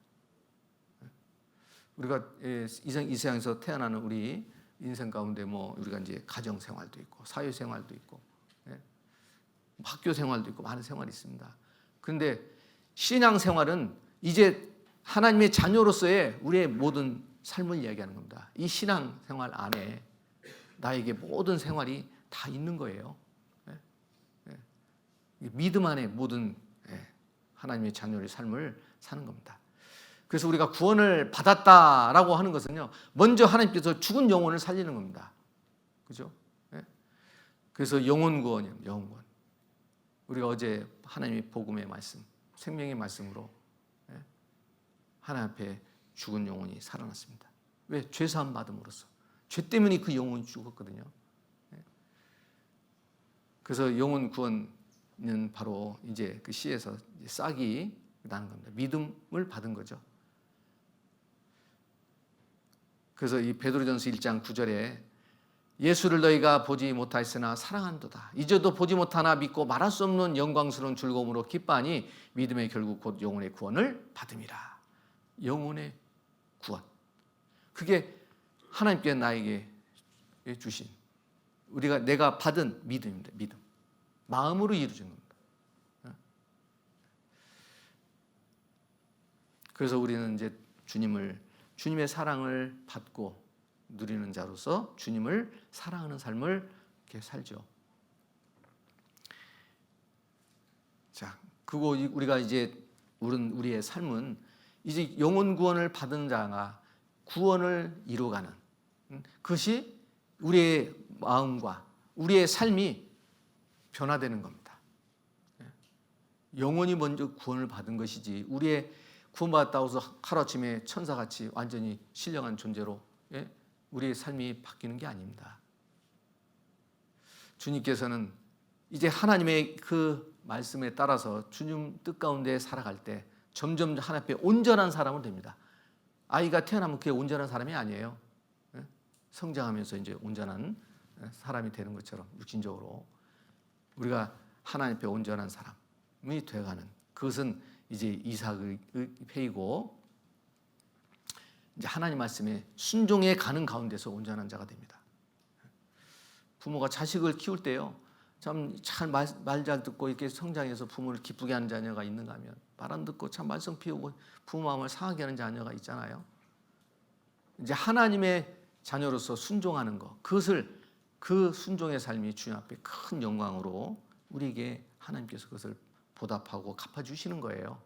우리가 이 세상에서 태어나는 우리 인생 가운데 우리가 이제 가정 생활도 있고 사회 생활도 있고 학교 생활도 있고 많은 생활이 있습니다. 그런데 신앙 생활은 이제 하나님의 자녀로서의 우리의 모든 삶을 이야기하는 겁니다. 이 신앙 생활 안에 나에게 모든 생활이 다 있는 거예요. 믿음 안에 모든 하나님의 자녀의 삶을 사는 겁니다. 그래서 우리가 구원을 받았다라고 하는 것은요, 먼저 하나님께서 죽은 영혼을 살리는 겁니다. 그죠? 그래서 영혼 구원이에요. 영혼 구원. 우리가 어제 하나님의 복음의 말씀, 생명의 말씀으로 하나님 앞에 죽은 영혼이 살아났습니다. 왜? 죄 사함 받음으로써. 죄 때문에 그 영혼이 죽었거든요. 그래서 영혼 구원은 바로 이제 그 씨에서 싹이 나는 겁니다. 믿음을 받은 거죠. 그래서 이 베드로전서 1장 9절에 예수를 너희가 보지 못하였으나 사랑한도다. 이제도 보지 못하나 믿고 말할 수 없는 영광스러운 즐거움으로 기뻐하니 믿음의 결국 곧 영혼의 구원을 받음이라. 영혼의 구원. 그게 하나님께 나에게 주신 내가 받은 믿음입니다. 믿음. 마음으로 이루어진 겁니다. 그래서 우리는 이제 주님의 사랑을 받고 누리는 자로서 주님을 사랑하는 삶을 이렇게 살죠. 자, 그리고 우리가 이제 우리의 삶은 이제 영혼 구원을 받은 자가 구원을 이루어가는 그것이 우리의 마음과 우리의 삶이 변화되는 겁니다. 영혼이 먼저 구원을 받은 것이지 우리의 구원받았다고 해서 하루아침에 천사같이 완전히 신령한 존재로 우리의 삶이 바뀌는 게 아닙니다. 주님께서는 이제 하나님의 그 말씀에 따라서 주님 뜻 가운데 살아갈 때 점점 하나님 앞에 온전한 사람은 됩니다. 아이가 태어나면 그게 온전한 사람이 아니에요. 성장하면서 이제 온전한 사람이 되는 것처럼 육신적으로 우리가 하나님 앞에 온전한 사람이 되어가는 그것은 이제 이삭의 페이고 이제 하나님 말씀에 순종해 가는 가운데서 온전한 자가 됩니다. 부모가 자식을 키울 때요, 참 말 잘 듣고 이렇게 성장해서 부모를 기쁘게 하는 자녀가 있는가 하면 말 안 듣고 참 말썽 피우고 부모 마음을 상하게 하는 자녀가 있잖아요. 이제 하나님의 자녀로서 순종하는 것, 그 순종의 삶이 주님 앞에 큰 영광으로 우리에게 하나님께서 그것을 보답하고 갚아주시는 거예요.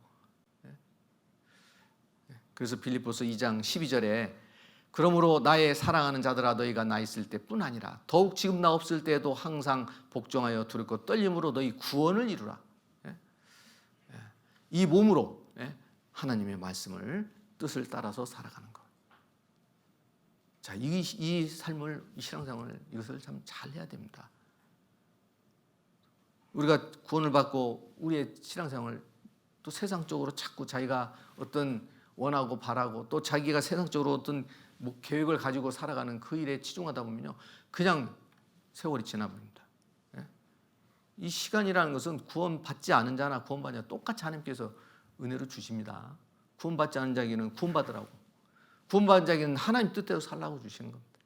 그래서 빌립보서 2장 12절에 그러므로 나의 사랑하는 자들아 너희가 나 있을 때뿐 아니라 더욱 지금 나 없을 때에도 항상 복종하여 두렵고 떨림으로 너희 구원을 이루라. 이 몸으로 하나님의 말씀을 뜻을 따라서 살아가는 것. 자, 이 삶을, 이 신앙생활을 이것을 참 잘해야 됩니다. 우리가 구원을 받고 우리의 신앙생활을 또 세상적으로 자꾸 자기가 어떤 원하고 바라고 또 자기가 세상적으로 어떤 계획을 가지고 살아가는 그 일에 치중하다 보면요, 그냥 세월이 지나버립니다. 이 시간이라는 것은 구원받지 않은 자나 구원받은 자 똑같이 하나님께서 은혜로 주십니다. 구원받지 않은 자에게는 구원받으라고, 구원받은 자에게는 하나님 뜻대로 살라고 주시는 겁니다.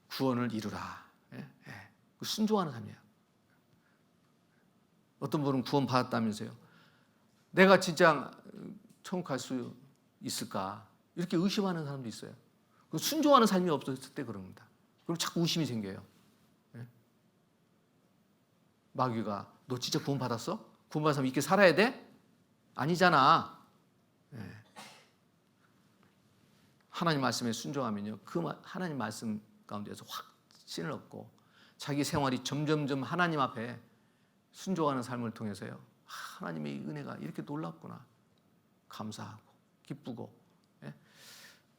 구원을 이루라. 순종하는 삶이에요. 어떤 분은 구원받았다면서요, 내가 진짜 천국 갈 수 있을까 이렇게 의심하는 사람도 있어요. 순종하는 삶이 없었을 때 그럽니다. 그럼 자꾸 의심이 생겨요. 마귀가 너 진짜 구원받았어? 구원받은 사람 이렇게 살아야 돼? 아니잖아. 하나님 말씀에 순종하면요, 그 하나님 말씀 가운데서 확신을 얻고 자기 생활이 점점점 하나님 앞에 순종하는 삶을 통해서요, 하나님의 은혜가 이렇게 놀랍구나 감사하고 기쁘고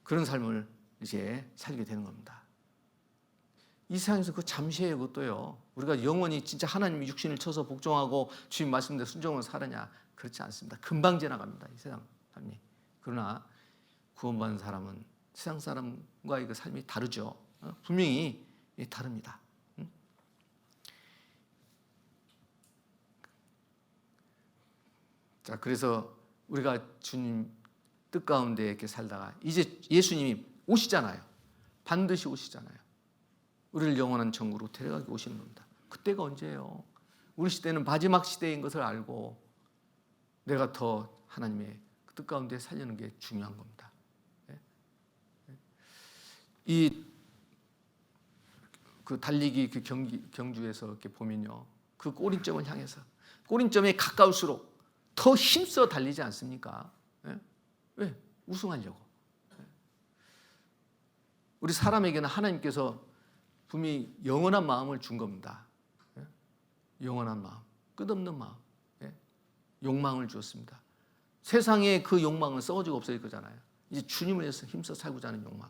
그런 삶을 이제 살게 되는 겁니다. 이 세상에서 그 잠시예요. 그것도요, 우리가 영원히 진짜 하나님의 육신을 쳐서 복종하고 주님 말씀대로 순종을 살으냐, 그렇지 않습니다. 금방 지나갑니다, 이 세상 삶이. 그러나 구원받은 사람은 세상 사람과의 그 삶이 다르죠. 분명히 다릅니다. 자, 그래서 우리가 주님 뜻 가운데 이렇게 살다가 이제 예수님이 오시잖아요. 반드시 오시잖아요. 우리를 영원한 천국으로 데려가기 오시는 겁니다. 그때가 언제예요? 우리 시대는 마지막 시대인 것을 알고 내가 더 하나님의 뜻 가운데 살려는 게 중요한 겁니다. 그 달리기 그 경주에서 이렇게 보면요, 그 꼬림점을 향해서 꼬림점에 가까울수록 더 힘써 달리지 않습니까? 왜? 우승하려고. 우리 사람에게는 하나님께서 분명히 영원한 마음을 준 겁니다. 영원한 마음, 끝없는 마음, 욕망을 주었습니다. 세상에 그 욕망은 썩어지고 없어질 거잖아요. 이제 주님을 위해서 힘써 살고자 하는 욕망,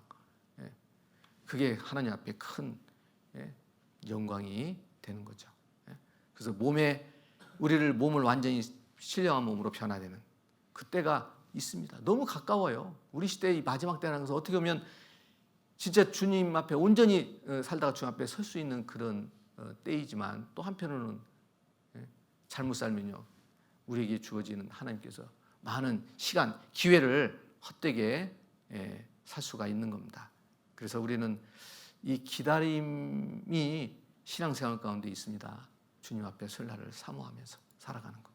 그게 하나님 앞에 큰 영광이 되는 거죠. 그래서 몸을 완전히 신령한 몸으로 변화되는 그때가 있습니다. 너무 가까워요. 우리 시대의 마지막 때라는 것은 어떻게 보면 진짜 주님 앞에 온전히 살다가 주님 앞에 설 수 있는 그런 때이지만 또 한편으로는 잘못 살면요, 우리에게 주어지는 하나님께서 많은 시간, 기회를 헛되게 살 수가 있는 겁니다. 그래서 우리는 이 기다림이 신앙생활 가운데 있습니다. 주님 앞에 설날을 사모하면서 살아가는 것.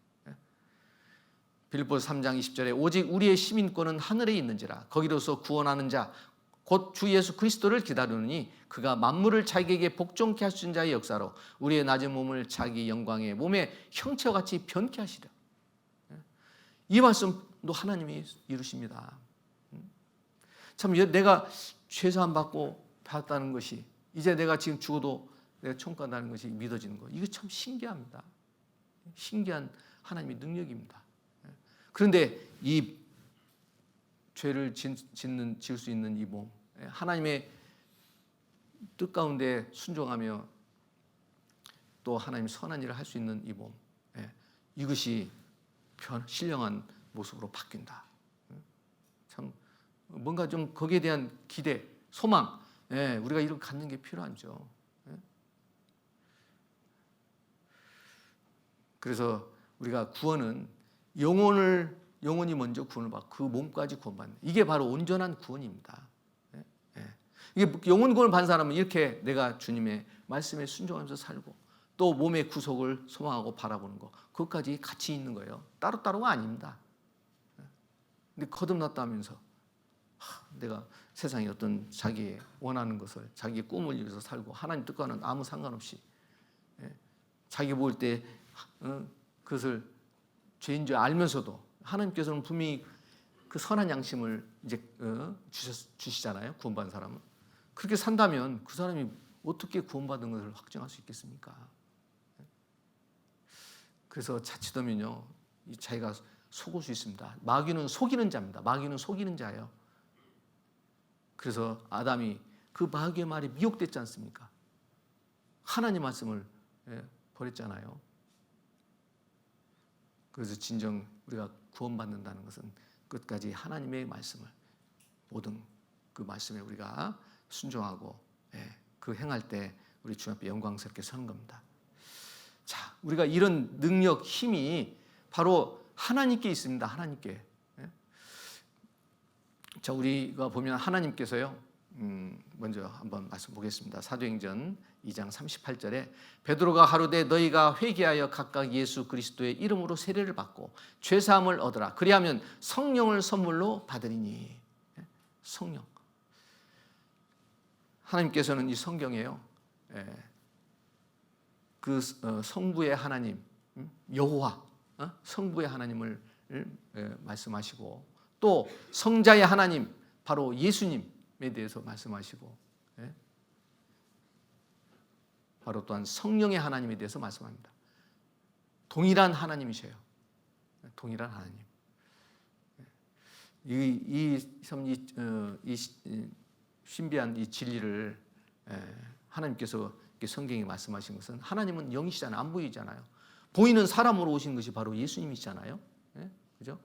빌립보서 3장 20절에 오직 우리의 시민권은 하늘에 있는지라 거기로서 구원하는 자 곧 주 예수 그리스도를 기다리느니 그가 만물을 자기에게 복종케 하신 자의 역사로 우리의 낮은 몸을 자기 영광의 몸의 형체와 같이 변케 하시려. 이 말씀도 하나님이 이루십니다. 참 내가 죄사함 받고 받았다는 것이 이제 내가 지금 죽어도 내가 천국 간다는 것이 믿어지는 것, 이거 참 신기합니다. 신기한 하나님의 능력입니다. 그런데 이 죄를 지을 수 있는 이 몸, 하나님의 뜻 가운데 순종하며 또 하나님의 선한 일을 할 수 있는 이 몸, 이것이 신령한 모습으로 바뀐다. 참 뭔가 좀 거기에 대한 기대, 소망, 우리가 이렇게 갖는 게 필요하죠. 그래서 우리가 구원은 영혼이 먼저 구원을 받고 그 몸까지 구원받는, 이게 바로 온전한 구원입니다. 이게 영혼 구원을 받은 사람은 이렇게 내가 주님의 말씀에 순종하면서 살고 또 몸의 구속을 소망하고 바라보는 것, 그것까지 같이 있는 거예요. 따로따로가 아닙니다. 근데 거듭났다면서 내가 세상에 어떤 자기의 원하는 것을, 자기의 꿈을 위해서 살고 하나님 뜻과는 아무 상관없이 자기 볼 때 그것을 죄인 줄 알면서도 하나님께서는 분명히 그 선한 양심을 이제 주시잖아요. 구원받은 사람은. 그렇게 산다면 그 사람이 어떻게 구원받은 것을 확증할 수 있겠습니까? 그래서 자칫하면요, 자기가 속을 수 있습니다. 마귀는 속이는 자입니다. 마귀는 속이는 자예요. 그래서 아담이 그 마귀의 말에 미혹됐지 않습니까? 하나님 말씀을 버렸잖아요. 그래서 진정 우리가 구원받는다는 것은 끝까지 하나님의 말씀을, 모든 그 말씀에 우리가 순종하고 그 행할 때 우리 주님 앞에 영광스럽게 서는 겁니다. 자, 우리가 이런 능력, 힘이 바로 하나님께 있습니다. 하나님께. 자, 우리가 보면 하나님께서요, 먼저 한번 말씀 보겠습니다. 사도행전 2장 38절에 베드로가 가로되 너희가 회개하여 각각 예수 그리스도의 이름으로 세례를 받고 죄 사함을 얻으라. 그리하면 성령을 선물로 받으리니. 성령. 하나님께서는 이 성경에요, 그 성부의 하나님, 여호와, 성부의 하나님을 말씀하시고 또 성자의 하나님, 바로 예수님에 대해서 말씀하시고 바로 또한 성령의 하나님에 대해서 말씀합니다. 동일한 하나님이셔요. 동일한 하나님. 이 신비한 이 진리를 하나님께서 성경에 말씀하신 것은, 하나님은 영이시잖아요. 안 보이잖아요. 보이는 사람으로 오신 것이 바로 예수님이시잖아요. 그죠?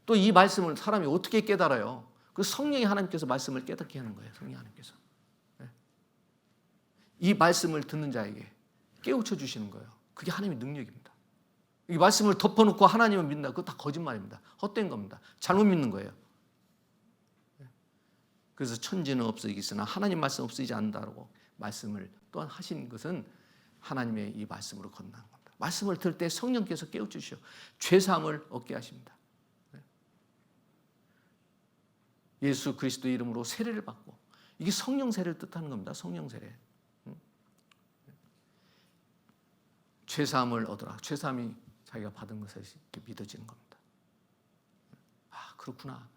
또 이 말씀을 사람이 어떻게 깨달아요? 그 성령이 하나님께서 말씀을 깨닫게 하는 거예요. 성령 하나님께서. 이 말씀을 듣는 자에게 깨우쳐 주시는 거예요. 그게 하나님의 능력입니다. 이 말씀을 덮어놓고 하나님을 믿는다, 그거 다 거짓말입니다. 헛된 겁니다. 잘못 믿는 거예요. 그래서 천지는 없어지겠으나 하나님 말씀 없어지지 않는다고 말씀을 또한 하신 것은 하나님의 이 말씀으로 건너는 겁니다. 말씀을 들을 때 성령께서 깨우쳐 주셔 죄사함을 얻게 하십니다. 예수 그리스도의 이름으로 세례를 받고, 이게 성령 세례를 뜻하는 겁니다. 성령 세례. 죄사함을 얻으라. 죄사함이 자기가 받은 것을 이렇게 믿어지는 겁니다. 아, 그렇구나.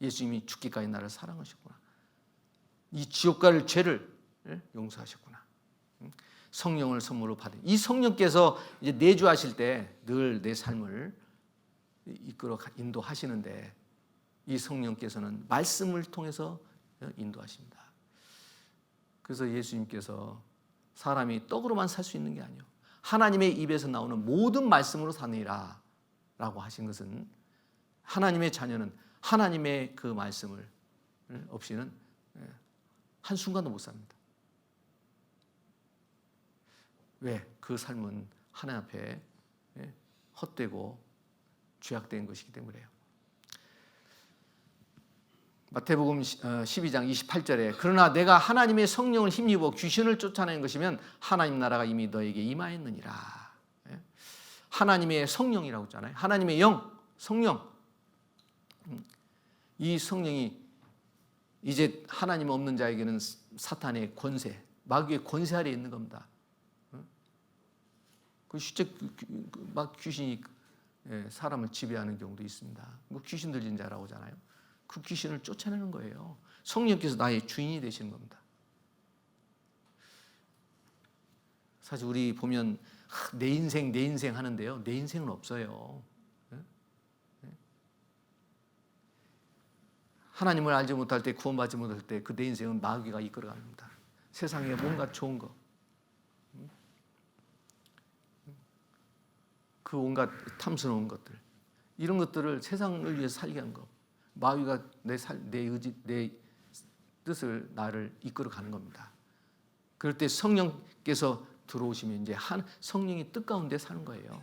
예수님이 죽기까지 나를 사랑하셨구나. 이 지옥 갈 죄를 용서하셨구나. 성령을 선물로 받은 이 성령께서 이제 내주하실 때 늘 내 삶을 이끌어 인도하시는데, 이 성령께서는 말씀을 통해서 인도하십니다. 그래서 예수님께서 사람이 떡으로만 살 수 있는 게 아니에요. 하나님의 입에서 나오는 모든 말씀으로 사느니라 라고 하신 것은, 하나님의 자녀는 하나님의 그 말씀을 없이는 한순간도 못 삽니다. 왜? 그 삶은 하나님 앞에 헛되고 죄악된 것이기 때문에요. 마태복음 12장 28절에 그러나 내가 하나님의 성령을 힘입어 귀신을 쫓아내는 것이면 하나님 나라가 이미 너에게 임하였느니라. 하나님의 성령이라고 했잖아요. 하나님의 영, 성령. 이 성령이 이제 하나님 없는 자에게는 사탄의 권세, 마귀의 권세 아래에 있는 겁니다. 그 실제 막 귀신이 사람을 지배하는 경우도 있습니다. 귀신 들린 자라고 하잖아요. 그 귀신을 쫓아내는 거예요. 성령께서 나의 주인이 되시는 겁니다. 사실 우리 보면 내 인생 하는데요. 내 인생은 없어요. 하나님을 알지 못할 때, 구원받지 못할 때 그 내 인생은 마귀가 이끌어갑니다. 세상에 뭔가 좋은 거, 그 온갖 탐스러운 것들, 이런 것들을 세상을 위해서 살게 한 거, 마귀가 내 의지, 내 뜻을 나를 이끌어가는 겁니다. 그럴 때 성령께서 들어오시면 이제 성령이 뜻 가운데 사는 거예요.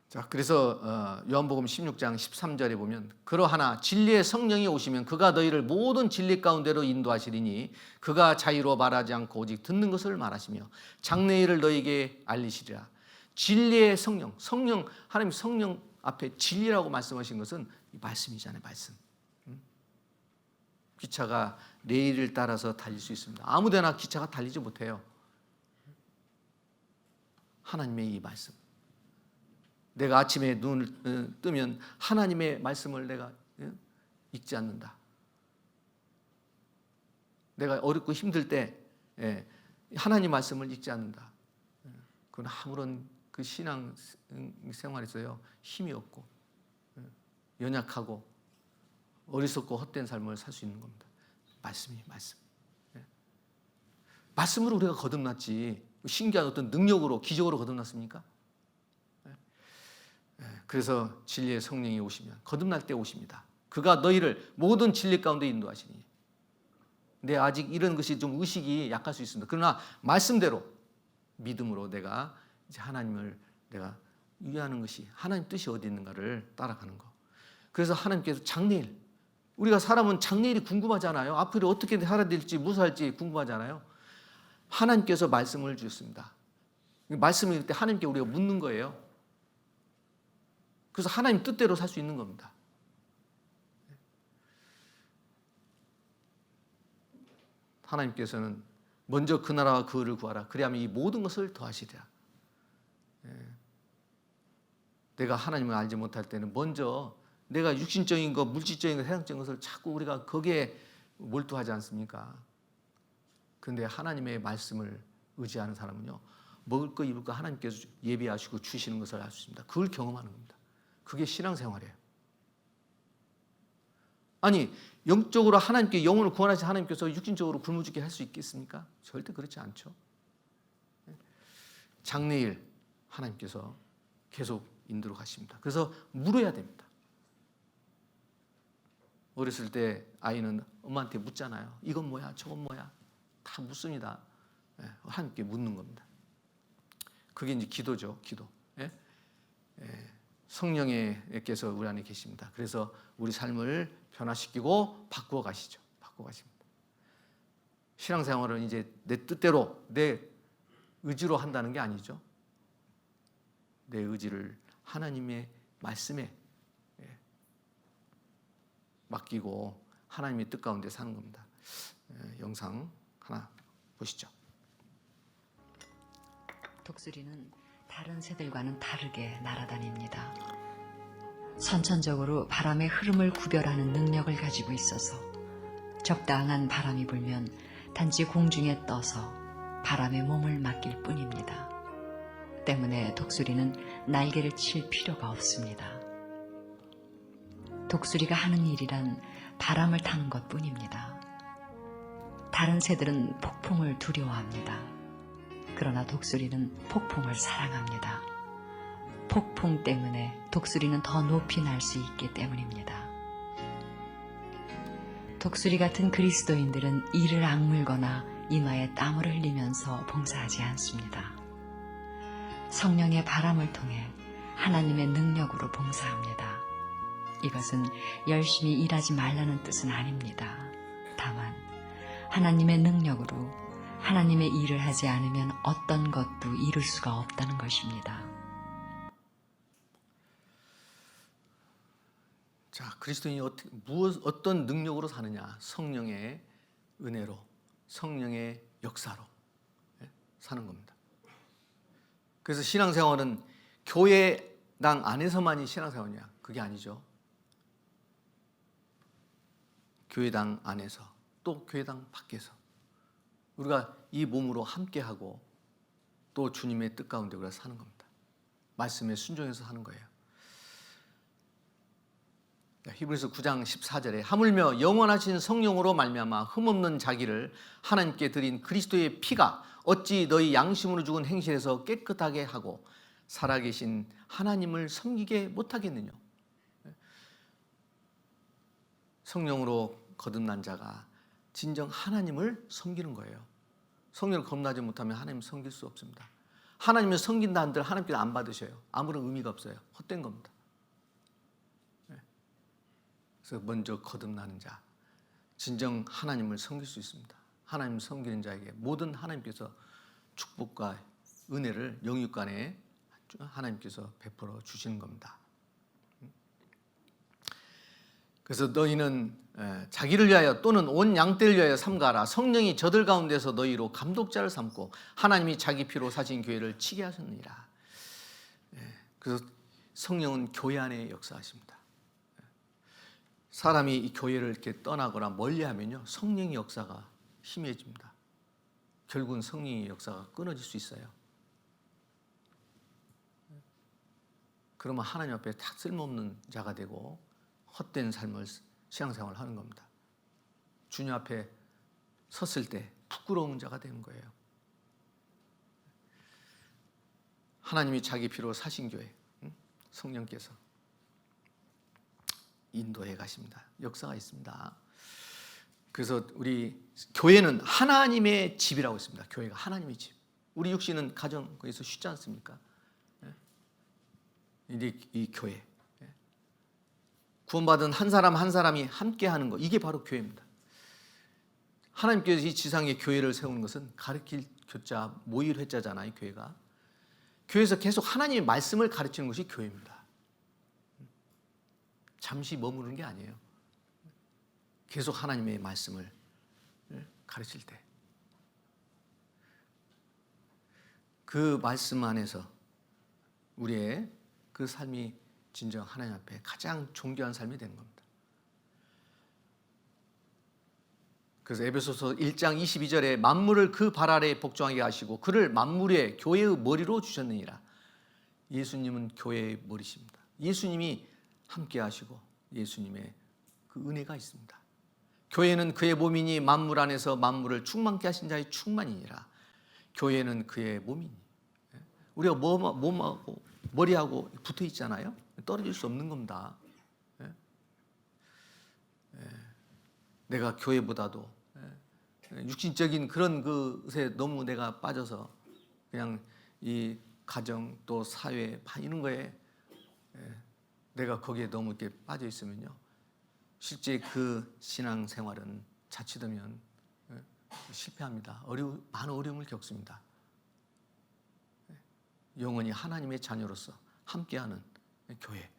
자, 그래서 요한복음 16장 13절에 보면 그러하나 진리의 성령이 오시면 그가 너희를 모든 진리 가운데로 인도하시리니 그가 자유로 말하지 않고 오직 듣는 것을 말하시며 장래일을 너희에게 알리시리라. 진리의 성령, 하나님 성령 앞에 진리라고 말씀하신 것은 이 말씀이잖아요. 말씀. 기차가 레일을 따라서 달릴 수 있습니다. 아무데나 기차가 달리지 못해요. 하나님의 이 말씀. 내가 아침에 눈을 뜨면 하나님의 말씀을 내가 읽지 않는다. 내가 어렵고 힘들 때 하나님 말씀을 읽지 않는다. 그건 아무런 그 신앙 생활에서요 힘이 없고 연약하고 어리석고 헛된 삶을 살 수 있는 겁니다. 말씀이 말씀. 말씀으로 우리가 거듭났지 신기한 어떤 능력으로 기적으로 거듭났습니까? 그래서 진리의 성령이 오시면 거듭날 때 오십니다. 그가 너희를 모든 진리 가운데 인도하시니. 근데 아직 이런 것이 좀 의식이 약할 수 있습니다. 그러나 말씀대로 믿음으로 내가 이제 하나님을 내가 위하는 것이 하나님 뜻이 어디 있는가를 따라가는 거. 그래서 하나님께서 장래일, 우리가 사람은 장래일이 궁금하잖아요. 앞으로 어떻게 살아야 될지 무엇할지 궁금하잖아요. 하나님께서 말씀을 주셨습니다. 말씀을 때 하나님께 우리가 묻는 거예요. 그래서 하나님 뜻대로 살 수 있는 겁니다. 하나님께서는 먼저 그 나라와 그 의를 구하라. 그리하면 이 모든 것을 더하시리라. 내가 하나님을 알지 못할 때는 먼저 내가 육신적인 것, 물질적인 것, 세상적인 것을 자꾸 우리가 거기에 몰두하지 않습니까? 그런데 하나님의 말씀을 의지하는 사람은요, 먹을 거 입을 거 하나님께서 예비하시고 주시는 것을 알 수 있습니다. 그걸 경험하는 겁니다. 그게 신앙생활이에요. 아니 영적으로 하나님께 영혼을 구원하신 하나님께서 육신적으로 굶어 죽게 할 수 있겠습니까? 절대 그렇지 않죠. 장래일 하나님께서 계속 인도로 가십니다. 그래서 물어야 됩니다. 어렸을 때 아이는 엄마한테 묻잖아요. 이건 뭐야? 저건 뭐야? 다 묻습니다. 하나님께 묻는 겁니다. 그게 이제 기도죠. 기도. 성령께서 우리 안에 계십니다. 그래서 우리 삶을 변화시키고 바꾸어 가시죠. 바꾸어 가십니다. 신앙생활은 이제 내 뜻대로 내 의지로 한다는 게 아니죠. 내 의지를 하나님의 말씀에 맡기고 하나님의 뜻 가운데 사는 겁니다. 영상 하나 보시죠. 독수리는 다른 새들과는 다르게 날아다닙니다. 선천적으로 바람의 흐름을 구별하는 능력을 가지고 있어서 적당한 바람이 불면 단지 공중에 떠서 바람에 몸을 맡길 뿐입니다. 때문에 독수리는 날개를 칠 필요가 없습니다. 독수리가 하는 일이란 바람을 타는 것뿐입니다. 다른 새들은 폭풍을 두려워합니다. 그러나 독수리는 폭풍을 사랑합니다. 폭풍 때문에 독수리는 더 높이 날 수 있기 때문입니다. 독수리 같은 그리스도인들은 이를 악물거나 이마에 땀을 흘리면서 봉사하지 않습니다. 성령의 바람을 통해 하나님의 능력으로 봉사합니다. 이것은 열심히 일하지 말라는 뜻은 아닙니다. 다만 하나님의 능력으로 하나님의 일을 하지 않으면 어떤 것도 이룰 수가 없다는 것입니다. 자, 그리스도인이 어떤 능력으로 사느냐? 성령의 은혜로, 성령의 역사로 사는 겁니다. 그래서 신앙생활은 교회당 안에서만이 신앙생활이냐? 그게 아니죠. 교회당 안에서 또 교회당 밖에서 우리가 이 몸으로 함께하고 또 주님의 뜻 가운데 우리가 사는 겁니다. 말씀에 순종해서 사는 거예요. 히브리서 9장 14절에 하물며 영원하신 성령으로 말미암아 흠없는 자기를 하나님께 드린 그리스도의 피가 어찌 너희 양심으로 죽은 행실에서 깨끗하게 하고 살아계신 하나님을 섬기게 못하겠느냐. 성령으로 거듭난 자가 진정 하나님을 섬기는 거예요. 성령을 거듭나지 못하면 하나님을 섬길 수 없습니다. 하나님을 섬긴다 한들 하나님께서 안 받으셔요. 아무런 의미가 없어요. 헛된 겁니다. 그래서 먼저 거듭나는 자, 진정 하나님을 섬길 수 있습니다. 하나님을 섬기는 자에게 모든 하나님께서 축복과 은혜를 영육간에 하나님께서 베풀어 주시는 겁니다. 그래서 너희는 자기를 위하여 또는 온 양떼를 위하여 삼가라. 성령이 저들 가운데서 너희로 감독자를 삼고 하나님이 자기 피로 사신 교회를 치게 하셨느니라. 그래서 성령은 교회 안에 역사하십니다. 사람이 이 교회를 이렇게 떠나거나 멀리하면요, 성령의 역사가 희미해집니다. 결국은 성령의 역사가 끊어질 수 있어요. 그러면 하나님 앞에 다 쓸모없는 자가 되고 헛된 삶을 신앙생활을 하는 겁니다. 주님 앞에 섰을 때 부끄러운 자가 되는 거예요. 하나님이 자기 피로 사신 교회, 성령께서 인도해 가십니다. 역사가 있습니다. 그래서 우리 교회는 하나님의 집이라고 했습니다. 교회가 하나님의 집. 우리 육신은 가정 거기서 쉽지 않습니까? 이 교회, 구원받은 한 사람 한 사람이 함께하는 것, 이게 바로 교회입니다. 하나님께서 이 지상에 교회를 세우는 것은 가르칠 교자 모일 회자잖아요. 교회가 교회에서 계속 하나님의 말씀을 가르치는 것이 교회입니다. 잠시 머무르는 게 아니에요. 계속 하나님의 말씀을 가르칠 때 그 말씀 안에서 우리의 그 삶이 진정 하나님 앞에 가장 존귀한 삶이 되는 겁니다. 그래서 에베소서 1장 22절에 만물을 그 발 아래에 복종하게 하시고 그를 만물의 교회의 머리로 주셨느니라. 예수님은 교회의 머리십니다. 예수님이 함께 하시고 예수님의 그 은혜가 있습니다. 교회는 그의 몸이니 만물 안에서 만물을 충만케 하신 자의 충만이니라. 교회는 그의 몸이니. 우리가 몸하고 머리하고 붙어 있잖아요. 떨어질 수 없는 겁니다. 내가 교회보다도 육신적인 그런 것에 너무 내가 빠져서 그냥 이 가정 또 사회 이런 거에 내가 거기에 너무 이렇게 빠져 있으면요, 실제 그 신앙 생활은 자칫하면 실패합니다. 많은 어려움을 겪습니다. 영원히 하나님의 자녀로서 함께하는 교회,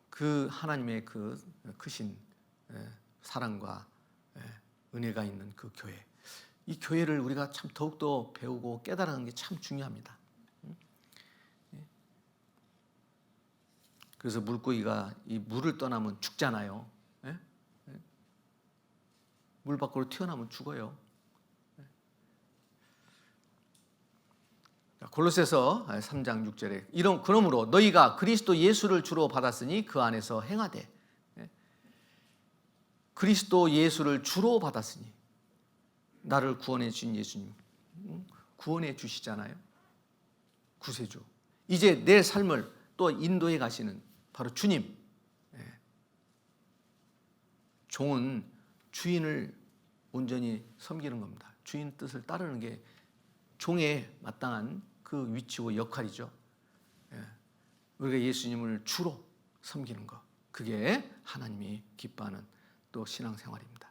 그 하나님의 그 크신 사랑과 은혜가 있는 그 교회, 이 교회를 우리가 참 더욱더 배우고 깨달아가는 게 참 중요합니다. 그래서 물고기가 이 물을 떠나면 죽잖아요. 물 밖으로 튀어나오면 죽어요. 골로새서 3장 6절에 그러므로 너희가 그리스도 예수를 주로 받았으니 그 안에서 행하되. 그리스도 예수를 주로 받았으니, 나를 구원해 주신 예수님 구원해 주시잖아요. 구세주. 이제 내 삶을 또 인도해 가시는 바로 주님. 종은 주인을 온전히 섬기는 겁니다. 주인 뜻을 따르는 게 종에 마땅한 그 위치와 역할이죠. 우리가 예수님을 주로 섬기는 것, 그게 하나님이 기뻐하는 또 신앙생활입니다.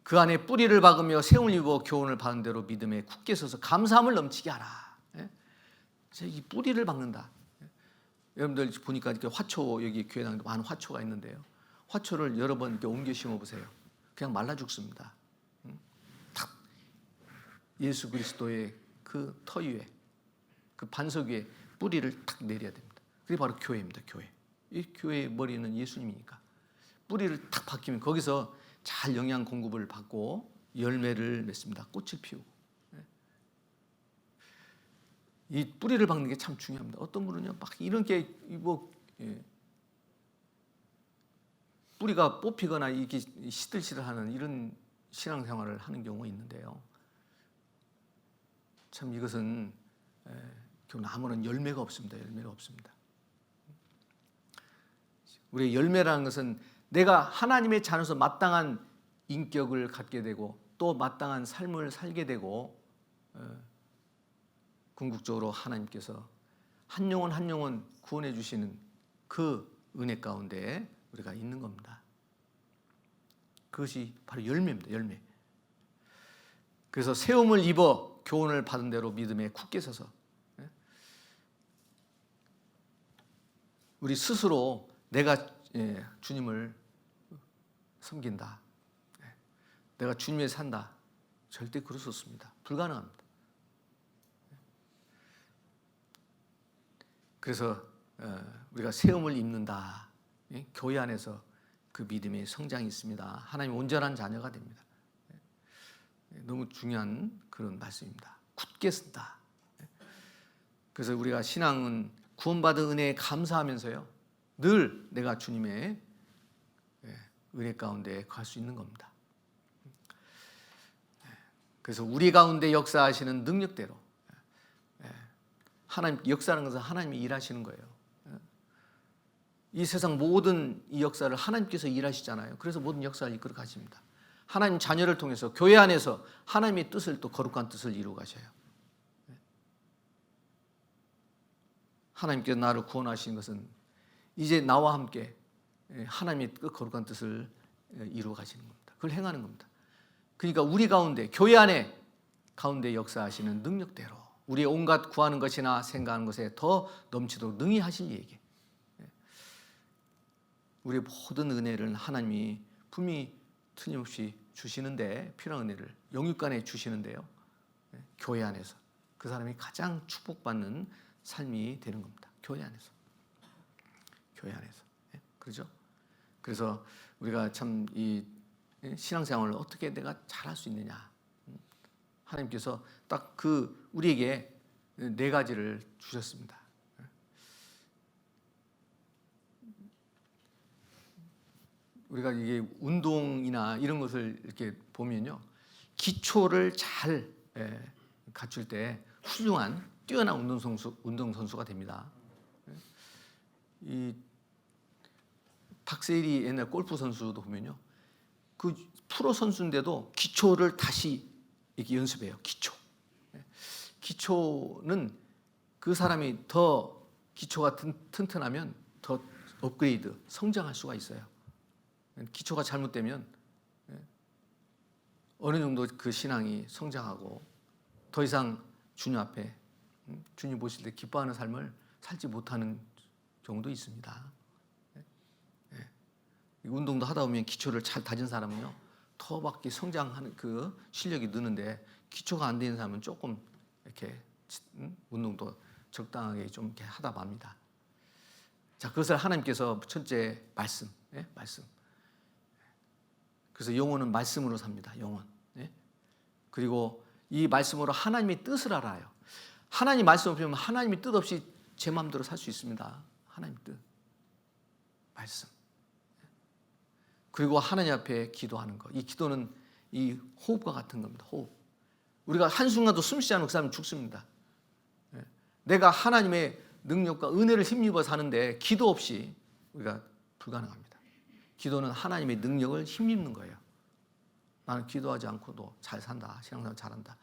그 안에 뿌리를 박으며 세움을 입어 교훈을 받은 대로 믿음에 굳게 서서 감사함을 넘치게 하라. 이 뿌리를 박는다. 여러분들 보니까 이렇게 화초, 여기 교회당에 많은 화초가 있는데요. 화초를 여러 번 이렇게 옮겨 심어 보세요. 그냥 말라 죽습니다. 탁 예수 그리스도의 그 터 위에, 그 반석 위에 뿌리를 탁 내려야 됩니다. 그게 바로 교회입니다. 교회. 이 교회의 머리는 예수님이니까 뿌리를 탁 박히면 거기서 잘 영양 공급을 받고 열매를 맺습니다. 꽃을 피우고. 이 뿌리를 박는 게 참 중요합니다. 어떤 분은요, 막 이런 게 뿌리가 뽑히거나 이게 시들시들하는 이런 신앙생활을 하는 경우가 있는데요. 참 이것은 아무런 열매가 없습니다. 열매가 없습니다. 우리의 열매라는 것은 내가 하나님의 자녀로서 마땅한 인격을 갖게 되고 또 마땅한 삶을 살게 되고 궁극적으로 하나님께서 한 영혼 한 영혼 구원해 주시는 그 은혜 가운데 우리가 있는 겁니다. 그것이 바로 열매입니다. 열매. 그래서 세움을 입어 교훈을 받은 대로 믿음에 굳게 서서 우리 스스로 내가 주님을 섬긴다, 내가 주님에 산다, 절대 그럴 수 없습니다. 불가능합니다. 그래서 우리가 세움을 입는다. 교회 안에서 그 믿음의 성장이 있습니다. 하나님 온전한 자녀가 됩니다. 너무 중요한 그런 말씀입니다. 굳게 쓴다. 그래서 우리가 신앙은 구원받은 은혜에 감사하면서요, 늘 내가 주님의 은혜 가운데 갈 수 있는 겁니다. 그래서 우리 가운데 역사하시는 능력대로, 하나님 역사하는 것은 하나님이 일하시는 거예요. 이 세상 모든 이 역사를 하나님께서 일하시잖아요. 그래서 모든 역사를 이끌어 가십니다. 하나님 자녀를 통해서 교회 안에서 하나님의 뜻을, 또 거룩한 뜻을 이루어 가셔요. 하나님께서 나를 구원하신 것은 이제 나와 함께 하나님의 그 거룩한 뜻을 이루어 가시는 겁니다. 그걸 행하는 겁니다. 그러니까 우리 가운데, 교회 안에 가운데 역사하시는 능력대로 우리의 온갖 구하는 것이나 생각하는 것에 더 넘치도록 능히 하실 얘기. 우리의 모든 은혜를 하나님이 분명히 틀림없이 주시는데, 필요한 은혜를 영육간에 주시는데요, 교회 안에서 그 사람이 가장 축복받는 삶이 되는 겁니다. 교회 안에서. 교회 안에서. 그렇죠? 그래서 우리가 참 이 신앙생활을 어떻게 내가 잘할 수 있느냐. 하나님께서 딱 그 우리에게 4가지를 주셨습니다. 우리가 이게 운동이나 이런 것을 이렇게 보면요, 기초를 잘 갖출 때 훌륭한 뛰어난 운동선수가 됩니다. 이 박세일이 옛날 골프 선수도 보면요, 그 프로 선수인데도 기초를 다시 이렇게 연습해요. 기초는 그 사람이 더 기초가 튼튼하면 더 업그레이드, 성장할 수가 있어요. 기초가 잘못되면 어느 정도 그 신앙이 성장하고 더 이상 주님 앞에, 주님 보실 때 기뻐하는 삶을 살지 못하는 경우도 있습니다. 운동도 하다 보면 기초를 잘 다진 사람은요, 더 밖에 성장하는 그 실력이 느는데, 기초가 안 되는 사람은 조금 이렇게 운동도 적당하게 좀 이렇게 하다 맙니다. 자, 그것을 하나님께서 첫째 말씀. 그래서 영혼은 말씀으로 삽니다. 영혼. 그리고 이 말씀으로 하나님의 뜻을 알아요. 하나님 말씀 없으면 하나님의 뜻 없이 제 마음대로 살 수 있습니다. 하나님 뜻. 말씀. 그리고 하나님 앞에 기도하는 것. 이 기도는 이 호흡과 같은 겁니다. 호흡. 우리가 한순간도 숨 쉬지 않으면 그 사람은 죽습니다. 내가 하나님의 능력과 은혜를 힘입어 사는데 기도 없이 우리가 불가능합니다. 기도는 하나님의 능력을 힘입는 거예요. 나는 기도하지 않고도 잘 산다, 신앙생활 잘한다.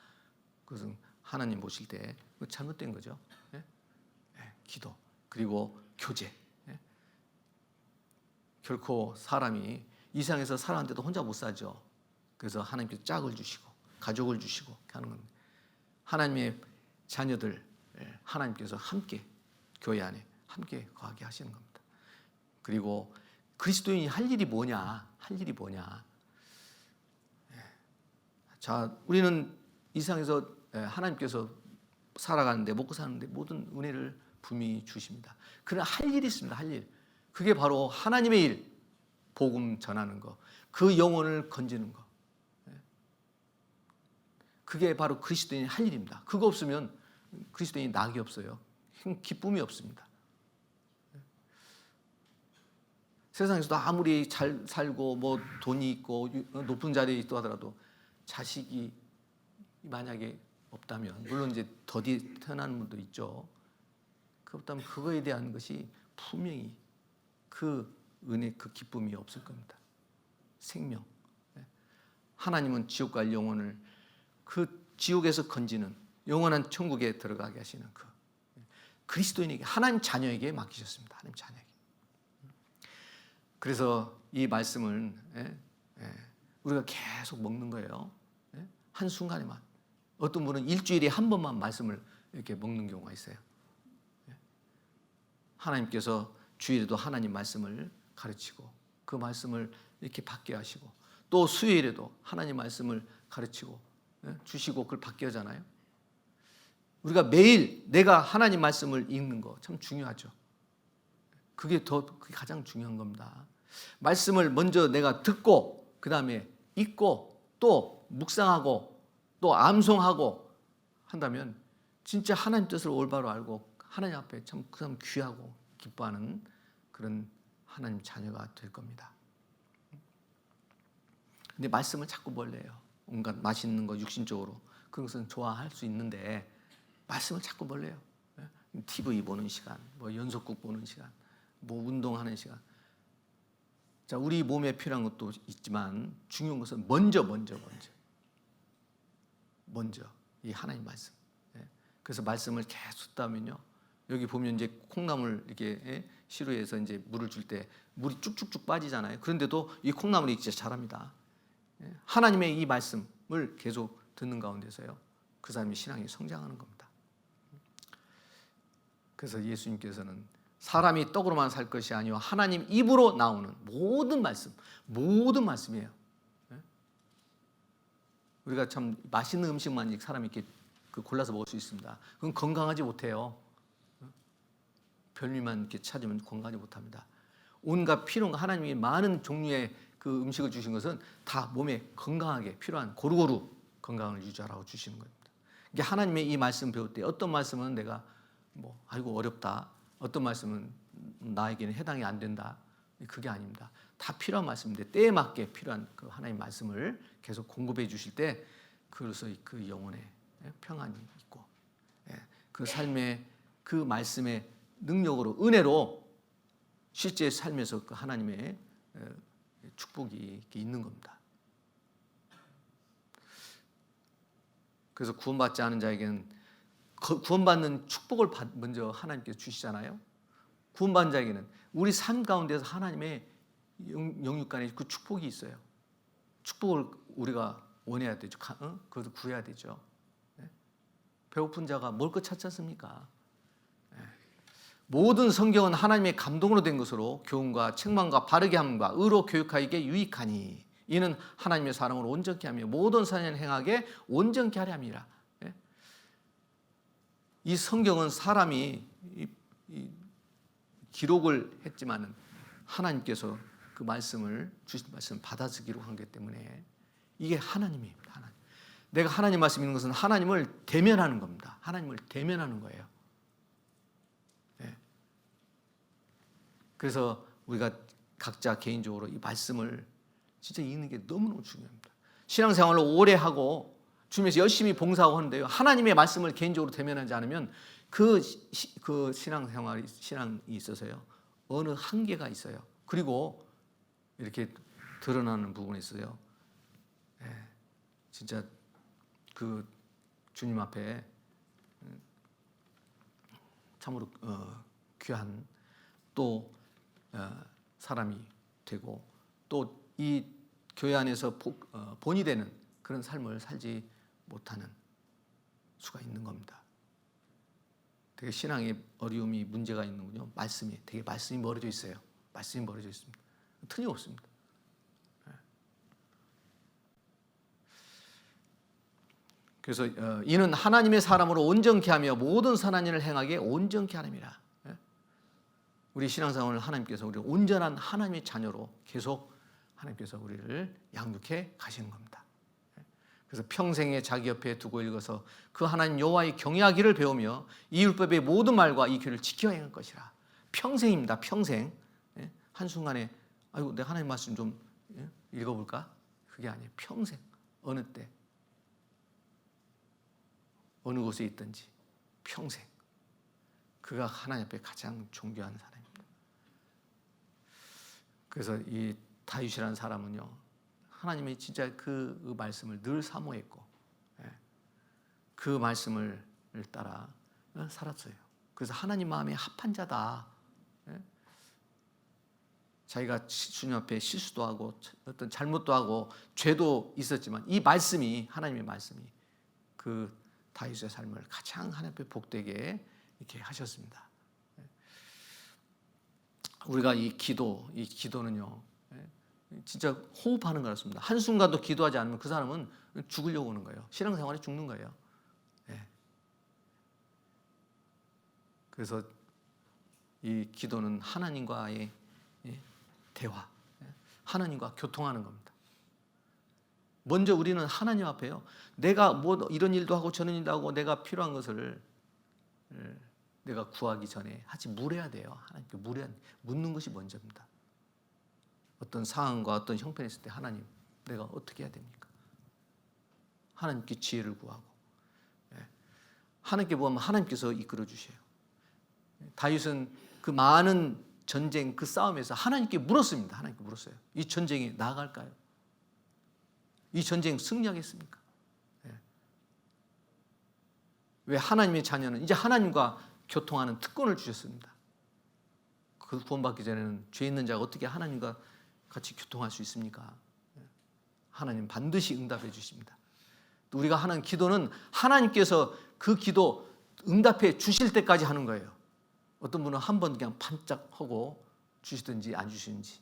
그것은 하나님 보실 때 잘못된 거죠. 기도 그리고 교제. 결코 사람이 이 세상에서 살았는데도 혼자 못 살죠. 그래서 하나님께서 짝을 주시고 가족을 주시고 하는 겁니다. 하나님의 자녀들 하나님께서 함께 교회 안에 함께 거하게 하시는 겁니다. 그리고 그리스도인이 할 일이 뭐냐? 할 일이 뭐냐? 자, 우리는 이 세상에서 하나님께서 살아가는데 먹고 사는데 모든 은혜를 분명히 주십니다. 그러나 할 일이 있습니다. 할 일. 그게 바로 하나님의 일, 복음 전하는 거, 그 영혼을 건지는 거. 그게 바로 그리스도인이 할 일입니다. 그거 없으면 그리스도인이 낙이 없어요. 기쁨이 없습니다. 세상에서도 아무리 잘 살고 뭐 돈이 있고 높은 자리에 있다 하더라도 자식이 만약에 없다면, 물론 이제 더디 태어나는 분도 있죠. 그렇다면 그거에 대한 것이 분명히 그 은혜, 그 기쁨이 없을 겁니다. 생명. 하나님은 지옥 갈 영혼을 그 지옥에서 건지는 영원한 천국에 들어가게 하시는 그 그리스도인에게, 하나님 자녀에게 맡기셨습니다. 하나님 자녀에게. 그래서 이 말씀을 우리가 계속 먹는 거예요. 한순간에만. 어떤 분은 일주일에 한 번만 말씀을 이렇게 먹는 경우가 있어요. 하나님께서 주일에도 하나님 말씀을 가르치고 그 말씀을 이렇게 받게 하시고, 또 수요일에도 하나님 말씀을 가르치고 주시고 그걸 받게 하잖아요. 우리가 매일 내가 하나님 말씀을 읽는 거 참 중요하죠. 그게 가장 중요한 겁니다. 말씀을 먼저 내가 듣고 그 다음에 읽고 또 묵상하고 또 암송하고 한다면 진짜 하나님 뜻을 올바로 알고 하나님 앞에 참 귀하고 기뻐하는 그런 하나님 자녀가 될 겁니다. 근데 말씀을 자꾸 멀래요. 온갖 맛있는 거 육신적으로 그것은 좋아할 수 있는데 말씀을 자꾸 멀래요. TV 보는 시간, 뭐 연속극 보는 시간, 뭐 운동하는 시간. 자, 우리 몸에 필요한 것도 있지만 중요한 것은 먼저 이 하나님 말씀. 그래서 말씀을 계속 듣다면요. 여기 보면 이제 콩나물 이렇게 시루에서 이제 물을 줄 때 물이 쭉쭉쭉 빠지잖아요. 그런데도 이 콩나물이 진짜 잘합니다. 하나님의 이 말씀을 계속 듣는 가운데서요. 그 사람의 신앙이 성장하는 겁니다. 그래서 예수님께서는 사람이 떡으로만 살 것이 아니요 하나님 입으로 나오는 모든 말씀이에요. 우리가 참 맛있는 음식만 사람이 이렇게 골라서 먹을 수 있습니다. 그건 건강하지 못해요. 별미만 이렇게 찾으면 건강하지 못합니다. 온갖 필요한 하나님이 많은 종류의 그 음식을 주신 것은 다 몸에 건강하게 필요한 고루고루 건강을 유지하라고 주시는 겁니다. 이게 하나님의 이 말씀 배울 때 어떤 말씀은 내가 뭐 아이고 어렵다, 어떤 말씀은 나에게는 해당이 안 된다, 그게 아닙니다. 다 필요한 말씀인데 때에 맞게 필요한 그 하나님 말씀을 계속 공급해 주실 때 그래서 그 영혼에 평안이 있고 그 삶의 그 말씀의 능력으로 은혜로 실제 삶에서 그 하나님의 축복이 있는 겁니다. 그래서 구원받지 않은 자에게는 구원받는 축복을 먼저 하나님께서 주시잖아요. 구원받은 자에게는 우리 삶 가운데서 하나님의 영육간에 그 축복이 있어요. 축복을 우리가 원해야 되죠. 그것을 구해야 되죠. 배고픈 자가 먹을 것 찾지 않습니까? 모든 성경은 하나님의 감동으로 된 것으로 교훈과 책망과 바르게 함과 의로 교육하기에 유익하니 이는 하나님의 사랑을 온전케 하며 모든 선을 행하게 온전케 하려 함이라. 이 성경은 사람이 기록을 했지만은 하나님께서 그 말씀을 주신 말씀을 받아쓰기로 한 거기 때문에 이게 하나님입니다. 하나님. 내가 하나님 말씀 있는 것은 하나님을 대면하는 겁니다. 하나님을 대면하는 거예요. 그래서 우리가 각자 개인적으로 이 말씀을 진짜 읽는 게 너무너무 중요합니다. 신앙생활을 오래 하고 주님에서 열심히 봉사하고 하는데요. 하나님의 말씀을 개인적으로 대면하지 않으면 그 신앙생활이 있어서요. 어느 한계가 있어요. 그리고 이렇게 드러나는 부분이 있어요. 진짜 그 주님 앞에 참으로 귀한 또 사람이 되고 또 이 교회 안에서 본이 되는 그런 삶을 살지 못하는 수가 있는 겁니다. 되게 신앙의 어려움이 문제가 있는군요. 되게 말씀이 멀어져 있어요. 말씀이 멀어져 있습니다. 틀림없습니다. 그래서 이는 하나님의 사람으로 온전케 하며 모든 선한 일을 행하게 온전케 하느니라. 우리 신앙생활을 하나님께서 우리 온전한 하나님의 자녀로 계속 하나님께서 우리를 양육해 가시는 겁니다. 그래서 평생에 자기 옆에 두고 읽어서 그 하나님 여호와의 경외하기를 배우며 이 율법의 모든 말과 이 규를 지켜 행할 것이라. 평생입니다. 평생. 한순간에 아이고 내가 하나님 말씀 좀 읽어볼까? 그게 아니에요. 평생. 어느 때 어느 곳에 있든지 평생. 그가 하나님 앞에 가장 존귀한 사람입니다. 그래서 이 다윗이라는 사람은요, 하나님의 진짜 그 말씀을 늘 사모했고, 그 말씀을 따라 살았어요. 그래서 하나님 마음에 합한 자다. 자기가 주님 앞에 실수도 하고 어떤 잘못도 하고 죄도 있었지만 이 말씀이, 하나님의 말씀이 그 다윗의 삶을 가장 하나님 앞에 복되게 이렇게 하셨습니다. 우리가 이 기도는요, 진짜 호흡하는 거였습니다. 한순간도 기도하지 않으면 그 사람은 죽으려고 하는 거예요. 신앙생활에 죽는 거예요. 그래서 이 기도는 하나님과의 대화, 하나님과 교통하는 겁니다. 먼저 우리는 하나님 앞에요, 내가 뭐 이런 일도 하고 저런 일도 하고 내가 필요한 것을 내가 구하기 전에 물어야 돼요. 하나님께 묻는 것이 먼저입니다. 어떤 상황과 어떤 형편이 있을 때 하나님, 내가 어떻게 해야 됩니까? 하나님께 지혜를 구하고, 하나님께 구하면 하나님께서 이끌어 주셔요. 다윗은 그 많은 전쟁, 그 싸움에서 하나님께 물었습니다. 하나님께 물었어요. 이 전쟁이 나아갈까요? 이 전쟁 승리하겠습니까? 왜 하나님의 자녀는 이제 하나님과 교통하는 특권을 주셨습니다. 그 구원받기 전에는 죄 있는 자가 어떻게 하나님과 같이 교통할 수 있습니까? 하나님 반드시 응답해 주십니다. 우리가 하는 기도는 하나님께서 그 기도 응답해 주실 때까지 하는 거예요. 어떤 분은 한 번 그냥 반짝하고 주시든지 안 주시든지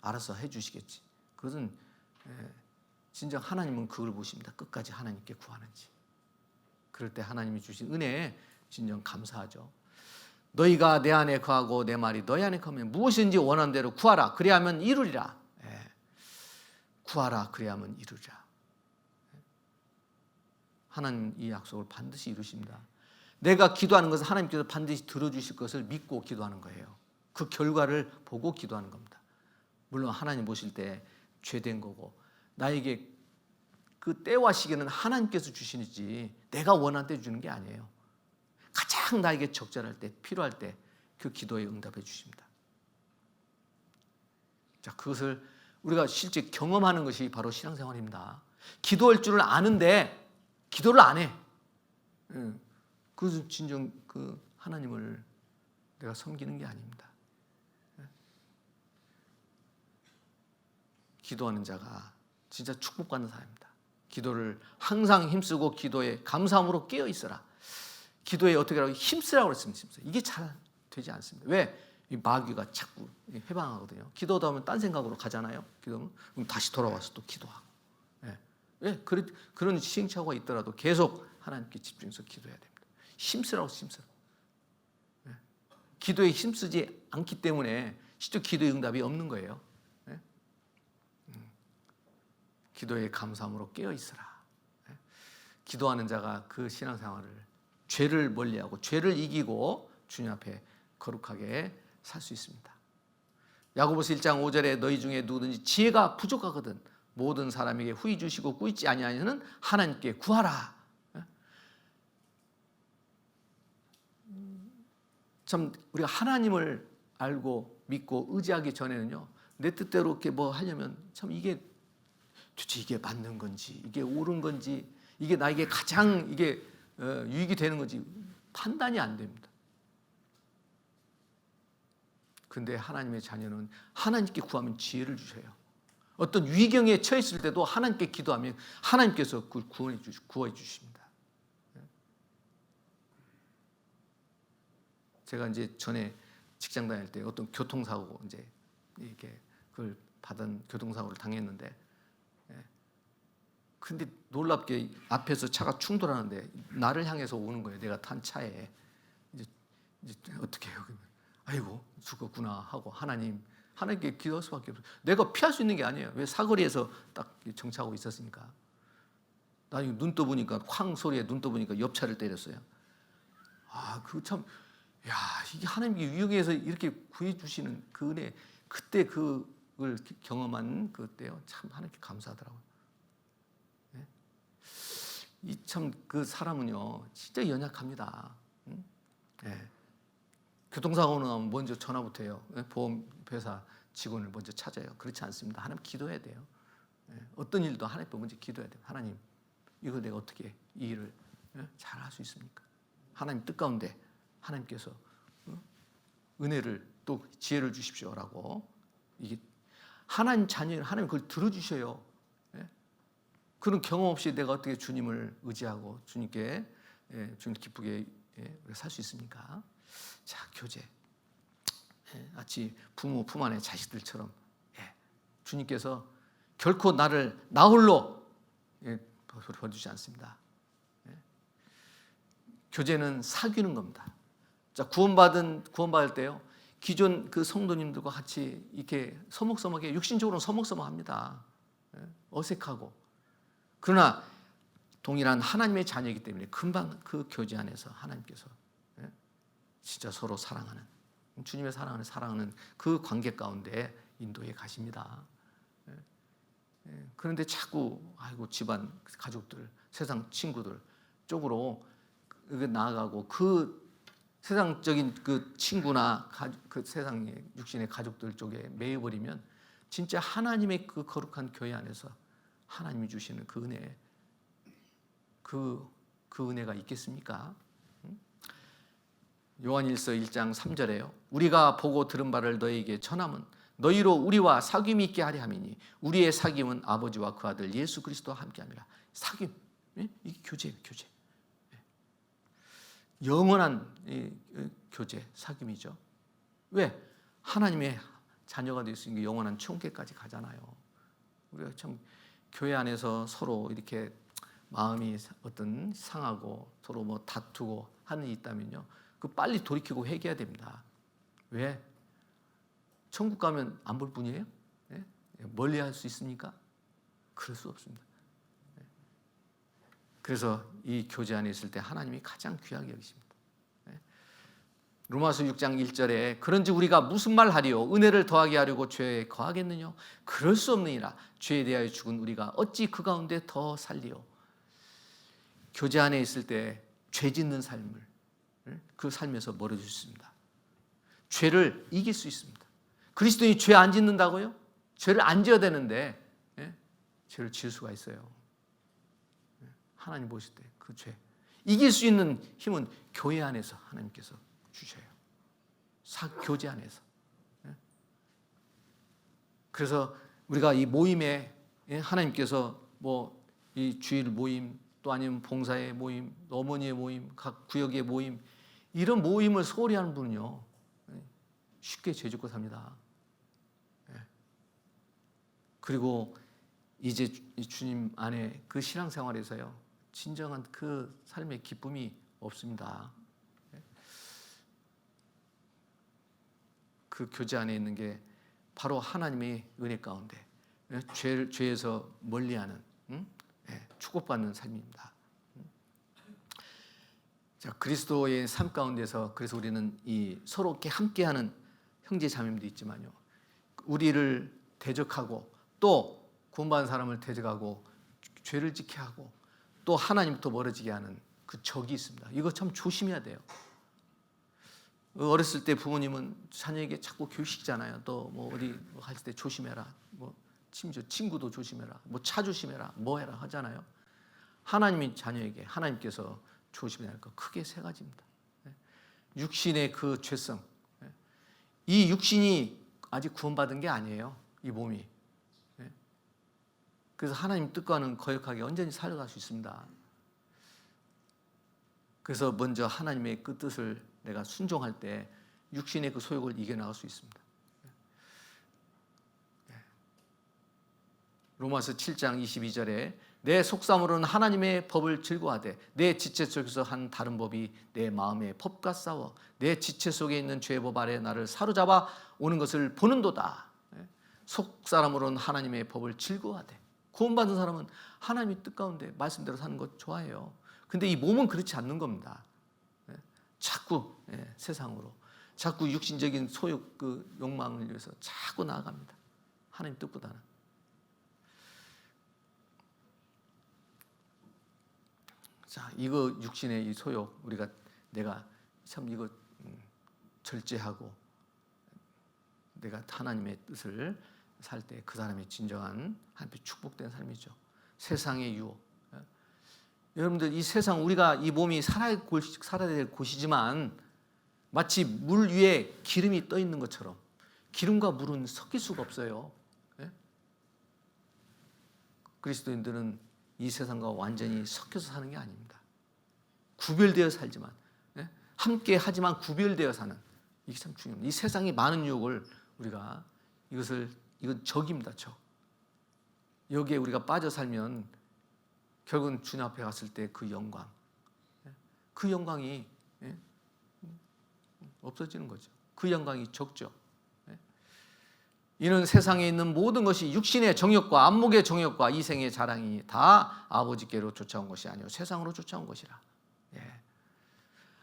알아서 해 주시겠지. 그것은 진정 하나님은 그걸 보십니다. 끝까지 하나님께 구하는지. 그럴 때 하나님이 주신 은혜에 진정 감사하죠. 너희가 내 안에 거하고 내 말이 너희 안에 거하면 무엇인지 원하는 대로 구하라. 그래야만 이루리라. 구하라. 그래야만 이루리라. 하나님 이 약속을 반드시 이루십니다. 내가 기도하는 것은 하나님께서 반드시 들어주실 것을 믿고 기도하는 거예요. 그 결과를 보고 기도하는 겁니다. 물론 하나님 보실 때 죄된 거고 나에게 그 때와 시기는 하나님께서 주시는지 내가 원하는 때 주는 게 아니에요. 가장 나에게 적절할 때, 필요할 때 그 기도에 응답해 주십니다. 자, 그것을 우리가 실제 경험하는 것이 바로 신앙생활입니다. 기도할 줄을 아는데 기도를 안 해. 그것은 진정 그 하나님을 내가 섬기는 게 아닙니다. 기도하는 자가 진짜 축복받는 사람입니다. 기도를 항상 힘쓰고 기도에 감사함으로 깨어 있어라. 기도에 어떻게 하라고 힘쓰라고 그랬습니다. 이게 잘 되지 않습니다. 왜? 이 마귀가 자꾸 해방하거든요. 기도하다 보면 딴 생각으로 가잖아요. 기도하면 그럼 다시 돌아와서 또 기도하고. 왜? 그런 시행착오가 있더라도 계속 하나님께 집중해서 기도해야 됩니다. 힘쓰라고 힘쓰라. 기도에 힘쓰지 않기 때문에 실제 기도의 응답이 없는 거예요. 기도에 감사함으로 깨어 있으라. 기도하는 자가 그 신앙생활을 죄를 멀리하고 죄를 이기고 주님 앞에 거룩하게 살 수 있습니다. 야고보서 1장 5절에 너희 중에 누구든지 지혜가 부족하거든 모든 사람에게 후히 주시고 꾸짖지 아니하시는 하나님께 구하라. 참 우리가 하나님을 알고 믿고 의지하기 전에는요, 내 뜻대로 이렇게 뭐 하려면 참 이게 도대체 이게 맞는 건지 이게 옳은 건지 이게 나에게 가장 이게 유익이 되는 건지 판단이 안 됩니다. 그런데 하나님의 자녀는 하나님께 구하면 지혜를 주셔요. 어떤 위경에 처했을 때도 하나님께 기도하면 하나님께서 그걸 구해 주십니다. 제가 이제 전에 직장 다닐 때 어떤 교통사고 이제 이렇게 그걸 받은 교통사고를 당했는데, 근데 놀랍게 앞에서 차가 충돌하는데 나를 향해서 오는 거예요. 내가 탄 차에. 이제 어떻게 해요? 아이고 죽었구나 하고 하나님께 기도할 수밖에 없어요. 내가 피할 수 있는 게 아니에요. 왜? 사거리에서 딱 정차하고 있었으니까. 나중에 눈 떠보니까 쾅 소리에 눈 떠보니까 옆차를 때렸어요. 그 참, 야, 이게 하나님께 위기에서 이렇게 구해주시는 그 은혜, 그때 그걸 경험한 그때요, 참 하나님께 감사하더라고요. 네? 이 참 그 사람은요, 진짜 연약합니다. 네. 교통사고는 나면 먼저 전화부터 해요. 보험회사 직원을 먼저 찾아요. 그렇지 않습니다. 하나님 기도해야 돼요. 어떤 일도 하나님 먼저 기도해야 돼요. 하나님, 이거 내가 어떻게 이 일을 잘 할 수 있습니까? 하나님 뜻 가운데 하나님께서 은혜를 또 지혜를 주십시오라고. 이게 하나님 자녀는 하나님 그걸 들어주셔요. 그런 경험 없이 내가 어떻게 주님을 의지하고 주님께 주님 기쁘게 살 수 있습니까? 자, 교제. 마치 부모 품 안에 자식들처럼 주님께서 결코 나를 나 홀로 버려주지 않습니다. 교제는 사귀는 겁니다. 자, 구원받을 때요, 기존 그 성도님들과 같이 이렇게 서먹서먹해, 육신적으로는 서먹서먹합니다. 어색하고. 그러나 동일한 하나님의 자녀이기 때문에 금방 그 교제 안에서 하나님께서 진짜 서로 사랑하는, 주님의 사랑하는 그 관계 가운데 인도해 가십니다. 그런데 자꾸 집안 가족들, 세상 친구들 쪽으로 나아가고 그 세상적인 그 친구나 그 세상의 육신의 가족들 쪽에 매여버리면 진짜 하나님의 그 거룩한 교회 안에서 하나님이 주시는 그 은혜, 그 은혜가 있겠습니까? 요한일서 1장 3절에요. 우리가 보고 들은 바를 너희에게 전함은 너희로 우리와 사귐이 있게 하려 함이니 우리의 사귐은 아버지와 그 아들 예수 그리스도와 함께함이라. 사귐, 이게 교제예요, 교제. 영원한 교제, 사귐이죠. 왜? 하나님의 자녀가 될 수 있는 게 영원한 천국까지 가잖아요. 우리가 참 교회 안에서 서로 이렇게 마음이 어떤 상하고 서로 뭐 다투고 하는 일이 있다면요, 그 빨리 돌이키고 회개해야 됩니다. 왜? 천국 가면 안 볼 뿐이에요? 멀리 할 수 있습니까? 그럴 수 없습니다. 그래서 이 교제 안에 있을 때 하나님이 가장 귀하게 여기십니다. 로마서 6장 1절에 그런지 우리가 무슨 말 하리요? 은혜를 더하게 하려고 죄에 거하겠느냐? 그럴 수 없느니라. 죄에 대하여 죽은 우리가 어찌 그 가운데 더 살리요? 교제 안에 있을 때 죄 짓는 삶을, 그 삶에서 멀어질 수 있습니다. 죄를 이길 수 있습니다. 그리스도인이 죄 안 짓는다고요? 죄를 안 지어야 되는데 죄를 지을 수가 있어요. 하나님 보실 때 그 죄 이길 수 있는 힘은 교회 안에서 하나님께서 주셔요. 교제 안에서. 그래서 우리가 이 모임에 하나님께서 뭐 이 주일 모임, 또 아니면 봉사의 모임, 어머니의 모임, 각 구역의 모임, 이런 모임을 소홀히 하는 분은요, 쉽게 죄 짓고 삽니다. 그리고 이제 주님 안에 그 신앙생활에서요, 진정한 그 삶의 기쁨이 없습니다. 그 교제 안에 있는 게 바로 하나님의 은혜 가운데 죄에서 멀리하는, 축복받는 삶입니다. 자, 그리스도의 삶 가운데서 그래서 우리는 이 서로 이렇게 함께하는 형제 자매도 있지만요, 우리를 대적하고 또 구원받은 사람을 대적하고 죄를 짓게 하고 또 하나님부터 멀어지게 하는 그 적이 있습니다. 이거 참 조심해야 돼요. 어렸을 때 부모님은 자녀에게 자꾸 교육시키잖아요. 또 뭐 어디 갈 때 조심해라, 뭐 심지어 친구도 조심해라, 뭐 차 조심해라, 뭐 해라 하잖아요. 하나님의 자녀에게 하나님께서 조심해야 할 것 크게 세 가지입니다. 육신의 그 죄성, 이 육신이 아직 구원받은 게 아니에요. 이 몸이. 그래서 하나님 뜻과는 거역하게 언제든지 살아갈 수 있습니다. 그래서 먼저 하나님의 그 뜻을 내가 순종할 때 육신의 그 소욕을 이겨나갈 수 있습니다. 로마서 7장 22절에 내 속삼으로는 하나님의 법을 즐거워하되 내 지체 속에서 한 다른 법이 내 마음의 법과 싸워 내 지체 속에 있는 죄의 법 아래 나를 사로잡아 오는 것을 보는도다. 속사람으로는 하나님의 법을 즐거워하되, 구원받은 사람은 하나님의 뜻 가운데 말씀대로 사는 것 좋아해요. 근데 이 몸은 그렇지 않는 겁니다. 자꾸 세상으로, 자꾸 육신적인 소욕, 그 욕망을 위해서 자꾸 나아갑니다. 하나님 뜻보다는. 자, 이거 육신의 이 소욕, 내가 참 이거 절제하고 내가 하나님의 뜻을 살 때 그 사람이 진정한 한편 축복된 삶이죠. 세상의 유혹. 여러분들, 이 세상, 우리가 이 몸이 살아야 될 곳이지만 마치 물 위에 기름이 떠 있는 것처럼 기름과 물은 섞일 수가 없어요. 그리스도인들은 이 세상과 완전히 섞여서 사는 게 아닙니다. 구별되어 살지만, 함께 하지만 구별되어 사는, 이게 참 중요합니다. 이 세상의 많은 유혹을 우리가, 이건 적입니다, 적. 여기에 우리가 빠져 살면 결국은 주님 앞에 갔을 때 그 영광, 그 영광이 없어지는 거죠. 그 영광이 적죠. 이는 세상에 있는 모든 것이 육신의 정욕과 안목의 정욕과 이생의 자랑이 다 아버지께로 쫓아온 것이 아니요 세상으로 쫓아온 것이라.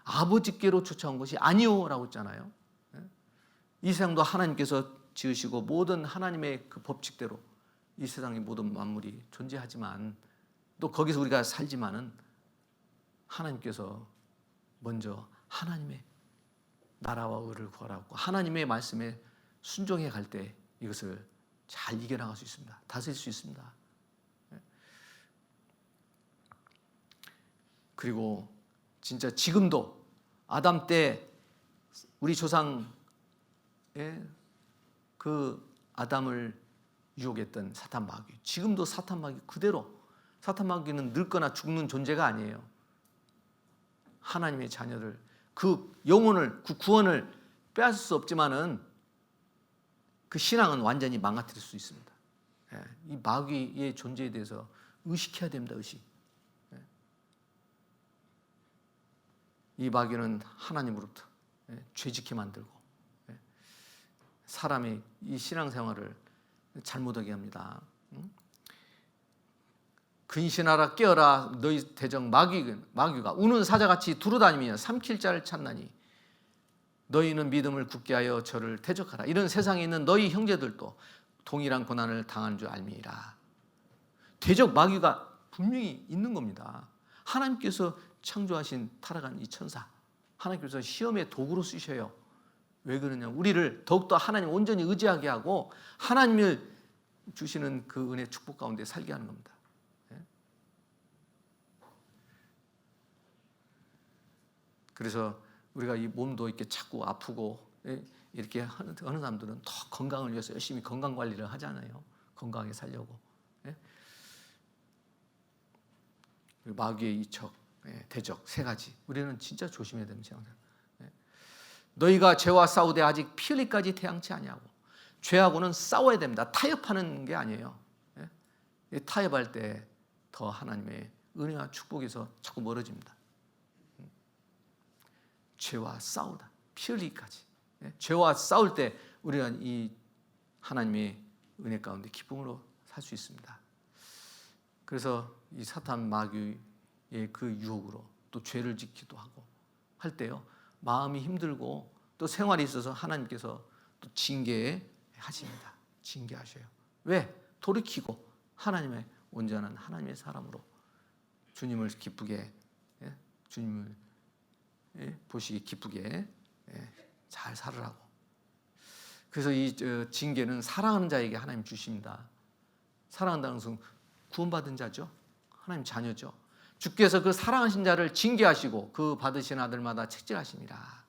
아버지께로 쫓아온 것이 아니오라고 했잖아요. 이 세상도 하나님께서 지으시고 모든 하나님의 그 법칙대로 이 세상의 모든 만물이 존재하지만, 또 거기서 우리가 살지만은 하나님께서 먼저 하나님의 나라와 의를 구하라고 하나님의 말씀에 순종해 갈 때 이것을 잘 이겨나갈 수 있습니다. 다스릴 수 있습니다. 그리고 진짜 지금도 아담 때 우리 조상의 그 아담을 유혹했던 사탄 마귀, 지금도 사탄 마귀 그대로, 사탄 마귀는 늙거나 죽는 존재가 아니에요. 하나님의 자녀들, 그 영혼을, 그 구원을 빼앗을 수 없지만은 그 신앙은 완전히 망가뜨릴 수 있습니다. 이 마귀의 존재에 대해서 의식해야 됩니다. 의식. 이 마귀는 하나님으로부터 죄짓게 만들고 사람의 이 신앙생활을 잘못하게 합니다. 근신하라 깨어라 너희 대적 마귀가 우는 사자같이 두루다니며 삼킬 자를 찾나니 너희는 믿음을 굳게 하여 저를 대적하라. 이런 세상에 있는 너희 형제들도 동일한 고난을 당한 줄 알미라. 대적 마귀가 분명히 있는 겁니다. 하나님께서 창조하신 타락한 이 천사, 하나님께서 시험의 도구로 쓰셔요. 왜 그러냐? 우리를 더욱더 하나님 온전히 의지하게 하고 하나님을 주시는 그 은혜 축복 가운데 살게 하는 겁니다. 그래서 우리가 이 몸도 이렇게 자꾸 아프고 이렇게 하는 사람들은 더 건강을 위해서 열심히 건강 관리를 하잖아요. 건강하게 살려고. 마귀의 이적, 대적 세 가지. 우리는 진짜 조심해야 됩니다. 너희가 죄와 싸우되 아직 피 흘리까지 태양치 아니하고. 죄하고는 싸워야 됩니다. 타협하는 게 아니에요. 타협할 때 더 하나님의 은혜와 축복에서 자꾸 멀어집니다. 죄와 싸우다, 피 흘리기까지. 죄와 싸울 때 우리는 이 하나님의 은혜 가운데 기쁨으로 살 수 있습니다. 그래서 이 사탄 마귀의 그 유혹으로 또 죄를 짓기도 하고 할 때요, 마음이 힘들고 또 생활이 있어서 하나님께서 또 징계하십니다. 징계하셔요. 왜? 돌이키고 하나님의 온전한 하나님의 사람으로 주님을 기쁘게, 주님을 보시기 기쁘게 잘 살으라고. 그래서 이 징계는 사랑하는 자에게 하나님 주십니다. 사랑한다는 것은 구원받은 자죠. 하나님 자녀죠. 주께서 그 사랑하신 자를 징계하시고 그 받으신 아들마다 책질하십니다.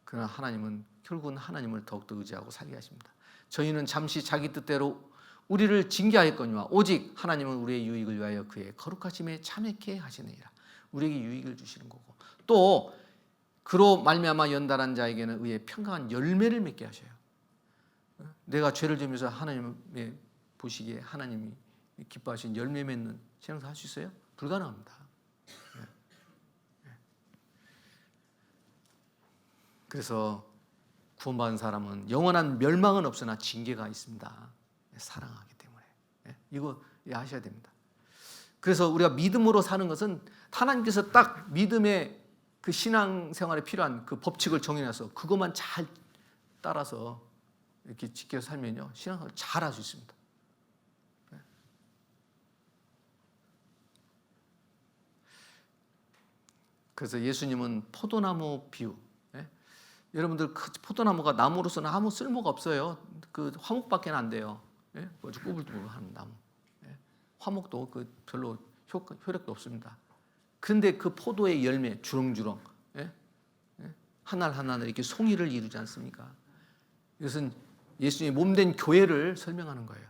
그러나 하나님은 결국은 하나님을 더욱더 의지하고 살게 하십니다. 저희는 잠시 자기 뜻대로 우리를 징계하였거니와 오직 하나님은 우리의 유익을 위하여 그의 거룩하심에 참여케 하시느니라. 우리에게 유익을 주시는 거고, 또 그로 말미암아 연단한 자에게는 의의 평강한 열매를 맺게 하셔요. 내가 죄를 지으면서 하나님의 보시기에 하나님이 기뻐하신 열매 맺는 신앙생활 할 수 있어요? 불가능합니다. 그래서 구원받은 사람은 영원한 멸망은 없으나 징계가 있습니다. 사랑하기 때문에. 이거 아셔야 됩니다. 그래서 우리가 믿음으로 사는 것은 하나님께서 딱 믿음의 그 신앙생활에 필요한 그 법칙을 정해놔서 그것만 잘 따라서 이렇게 지켜서 살면요, 신앙생활을 잘 할 수 있습니다. 그래서 예수님은 포도나무 비유, 여러분들 그 포도나무가 나무로서는 아무 쓸모가 없어요. 그 화목밖에 안 돼요. 아주 꾸불꾸불한 나무. 화목도 그 별로 효력도 없습니다. 그런데 그 포도의 열매 주렁주렁, 하나 하나를 이렇게 송이를 이루지 않습니까? 이것은 예수님의 몸된 교회를 설명하는 거예요.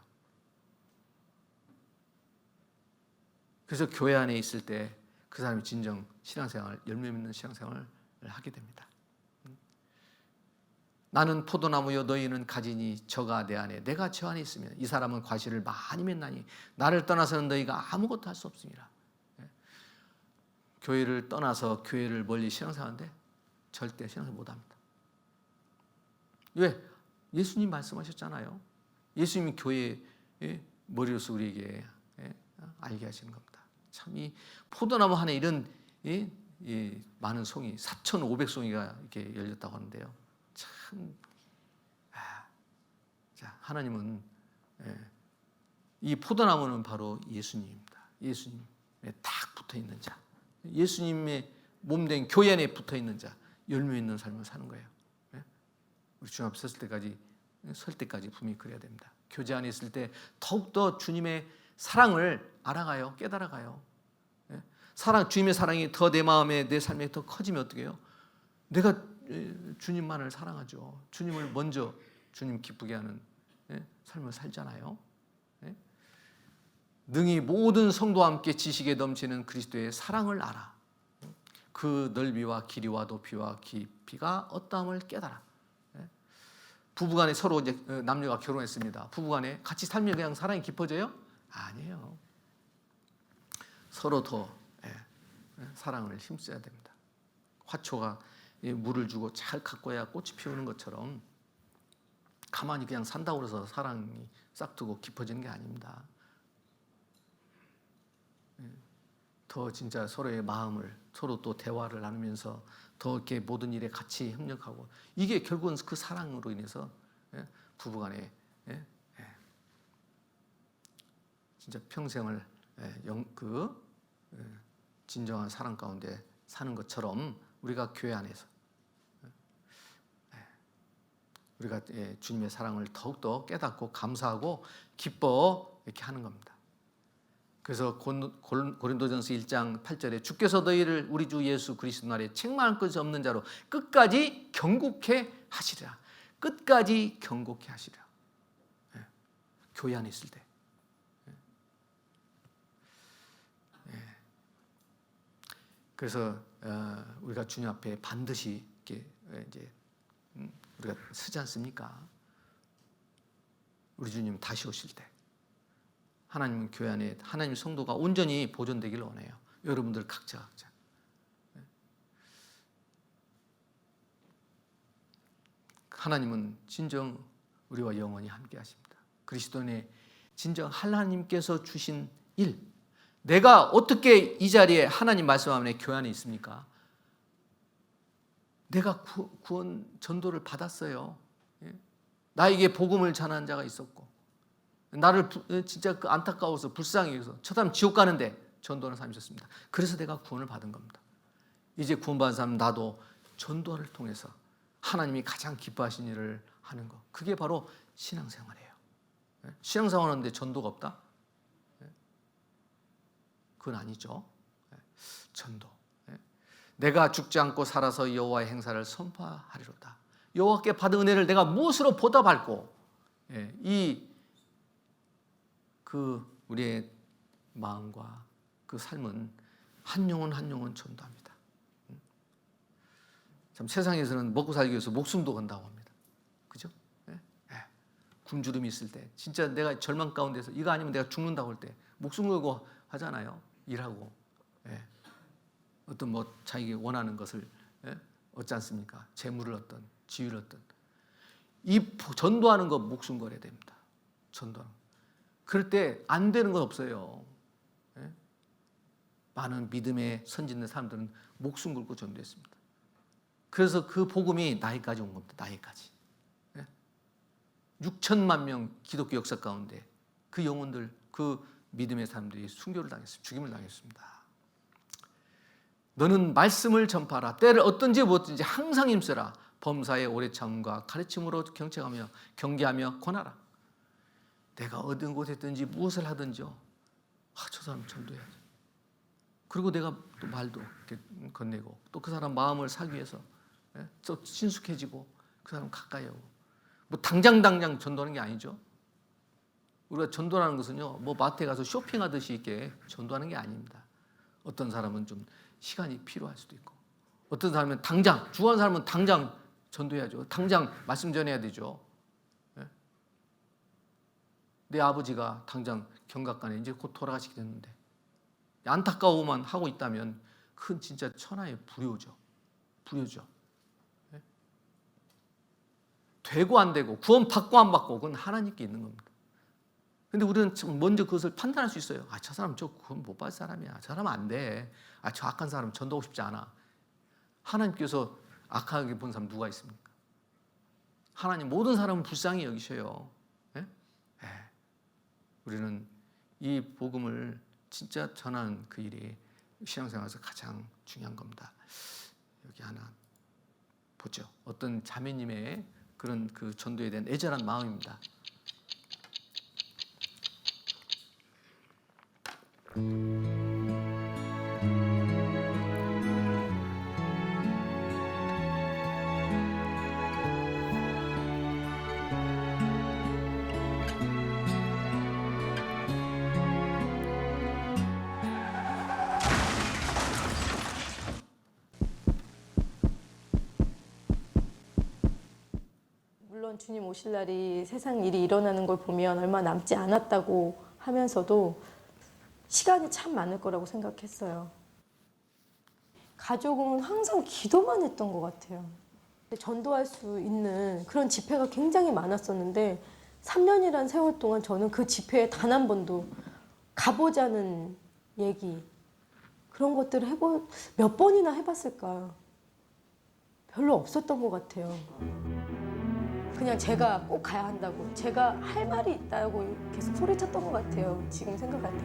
그래서 교회 안에 있을 때 그 사람이 진정 신앙생활, 열매 맺는 신앙생활을 하게 됩니다. 나는 포도나무요 너희는 가지니 저가 내 안에 내가 저 안에 있으면 이 사람은 과실을 많이 맺나니 나를 떠나서는 너희가 아무것도 할 수 없습니다. 교회를 떠나서 교회를 멀리 신앙생활하는데 절대 신앙생활 못합니다. 왜? 예수님 말씀하셨잖아요. 예수님이 교회의 머리로서 우리에게 알게 하시는 겁니다. 참 이 포도나무 안에 이런 많은 송이 4,500송이가 이렇게 열렸다고 하는데요. 참, 자, 하나님은 이 포도나무는 바로 예수님입니다. 예수님에 딱 붙어 있는 자, 예수님의 몸된 교회 안에 붙어 있는 자, 열매 있는 삶을 사는 거예요. 우리 주님 앞에 설 때까지 분명히 그래야 됩니다. 교제 안에 있을 때 더욱더 주님의 사랑을 알아가요, 깨달아가요. 주님의 사랑이 더 내 마음에 내 삶에 더 커지면 어떻게 해요? 내가 주님만을 사랑하죠. 주님을 먼저 주님 기쁘게 하는 삶을 살잖아요. 능히 모든 성도와 함께 지식에 넘치는 그리스도의 사랑을 알아. 그 넓이와 길이와 높이와 깊이가 어떠함을 깨달아. 부부간에 서로 이제 남녀가 결혼했습니다. 부부간에 같이 살면 그냥 사랑이 깊어져요? 아니에요. 서로 더 사랑을 힘써야 됩니다. 화초가 물을 주고 잘 가꿔야 꽃이 피우는 것처럼 가만히 그냥 산다고 해서 사랑이 싹트고 깊어지는 게 아닙니다. 더 진짜 서로의 마음을 서로 또 대화를 나누면서 더 이렇게 모든 일에 같이 협력하고, 이게 결국은 그 사랑으로 인해서 부부간에 진짜 평생을 진정한 사랑 가운데 사는 것처럼 우리가 교회 안에서 우리가 주님의 사랑을 더욱더 깨닫고 감사하고 기뻐 이렇게 하는 겁니다. 그래서 고린도전서 1장 8절에 주께서 너희를 우리 주 예수 그리스도 날에 책망할 것이 없는 자로 끝까지 경고케 하시리라. 끝까지 경고케 하시리라. 교회 안에 있을 때. 그래서 우리가 주님 앞에 반드시 이렇게 이제 우리가 서지 않습니까? 우리 주님 다시 오실 때 하나님은 교회 안에 하나님 성도가 온전히 보존되기를 원해요. 여러분들 각자. 하나님은 진정 우리와 영원히 함께 하십니다. 그리스도인의 진정 하나님께서 주신 일, 내가 어떻게 이 자리에 하나님 말씀 안에 교회 안에 있습니까? 내가 구원 전도를 받았어요. 나에게 복음을 전한 자가 있었고, 나를 진짜 안타까워서 불쌍히 여기서 저 사람 지옥 가는데 전도하는 사람이 있었습니다. 그래서 내가 구원을 받은 겁니다. 이제 구원받은 사람 나도 전도를 통해서 하나님이 가장 기뻐하신 일을 하는 것, 그게 바로 신앙생활이에요. 신앙생활 하는데 전도가 없다? 그건 아니죠. 전도. 내가 죽지 않고 살아서 여호와의 행사를 선포하리로다. 여호와께 받은 은혜를 내가 무엇으로 보답할꼬? 우리의 마음과 그 삶은 한 영혼 한 영혼 전도합니다. 참 세상에서는 먹고 살기 위해서 목숨도 건다고 합니다. 그죠? 굶주림이 있을 때, 진짜 내가 절망 가운데서 이거 아니면 내가 죽는다고 할 때 목숨 걸고 하잖아요. 일하고. 어떤 뭐 자기가 원하는 것을 얻지 않습니까? 재물을 얻든 지위를 얻든. 이 전도하는 거 목숨 걸어야 됩니다. 전도하는 거. 그럴 때 안 되는 건 없어요. 많은 믿음의 선진된 사람들은 목숨 걸고 전도했습니다. 그래서 그 복음이 나에까지 온 겁니다. 나에까지. 6천만 명 기독교 역사 가운데 그 영혼들, 그 믿음의 사람들이 순교를 당했습니다. 죽임을 당했습니다. 너는 말씀을 전파하라. 때를 어떤지 무엇든지 항상 힘쓰라. 범사의 오래 참음과 가르침으로 경책하며 경계하며 권하라. 내가 어떤 곳에 있든지 무엇을 하든지요. 저 사람 전도해야지. 그리고 내가 또 말도 이렇게 건네고 또 그 사람 마음을 사기 위해서 또 친숙해지고 그 사람 가까이 하고. 뭐 당장 전도하는 게 아니죠. 우리가 전도하는 것은요, 뭐 마트에 가서 쇼핑하듯이 이렇게 전도하는 게 아닙니다. 어떤 사람은 좀 시간이 필요할 수도 있고, 어떤 사람은 당장, 죽은 사람은 당장 전도해야죠. 당장 말씀 전해야 되죠. 내 아버지가 당장 경각간에 이제 곧 돌아가시게 됐는데 안타까워만 하고 있다면 그건 진짜 천하의 불효죠. 불효죠. 되고 안 되고 구원 받고 안 받고 그건 하나님께 있는 겁니다. 근데 우리는 먼저 그것을 판단할 수 있어요. 저 사람 저 구원 못 받을 사람이야. 저 사람 안 돼. 저 악한 사람 전도하고 싶지 않아. 하나님께서 악하게 본 사람 누가 있습니까? 하나님 모든 사람은 불쌍히 여기셔요. 우리는 이 복음을 진짜 전하는 그 일이 신앙생활에서 가장 중요한 겁니다. 여기 하나 보죠. 어떤 자매님의 그런 그 전도에 대한 애절한 마음입니다. 물론 주님 오실 날이 세상 일이 일어나는 걸 보면 얼마 남지 않았다고 하면서도 시간이 참 많을 거라고 생각했어요. 가족은 항상 기도만 했던 것 같아요. 전도할 수 있는 그런 집회가 굉장히 많았었는데 3년이란 세월 동안 저는 그 집회에 단 한 번도 가보자는 얘기, 그런 것들을 몇 번이나 해봤을까? 별로 없었던 것 같아요. 그냥 제가 꼭 가야 한다고, 제가 할 말이 있다고 계속 소리쳤던 것 같아요. 지금 생각할 때.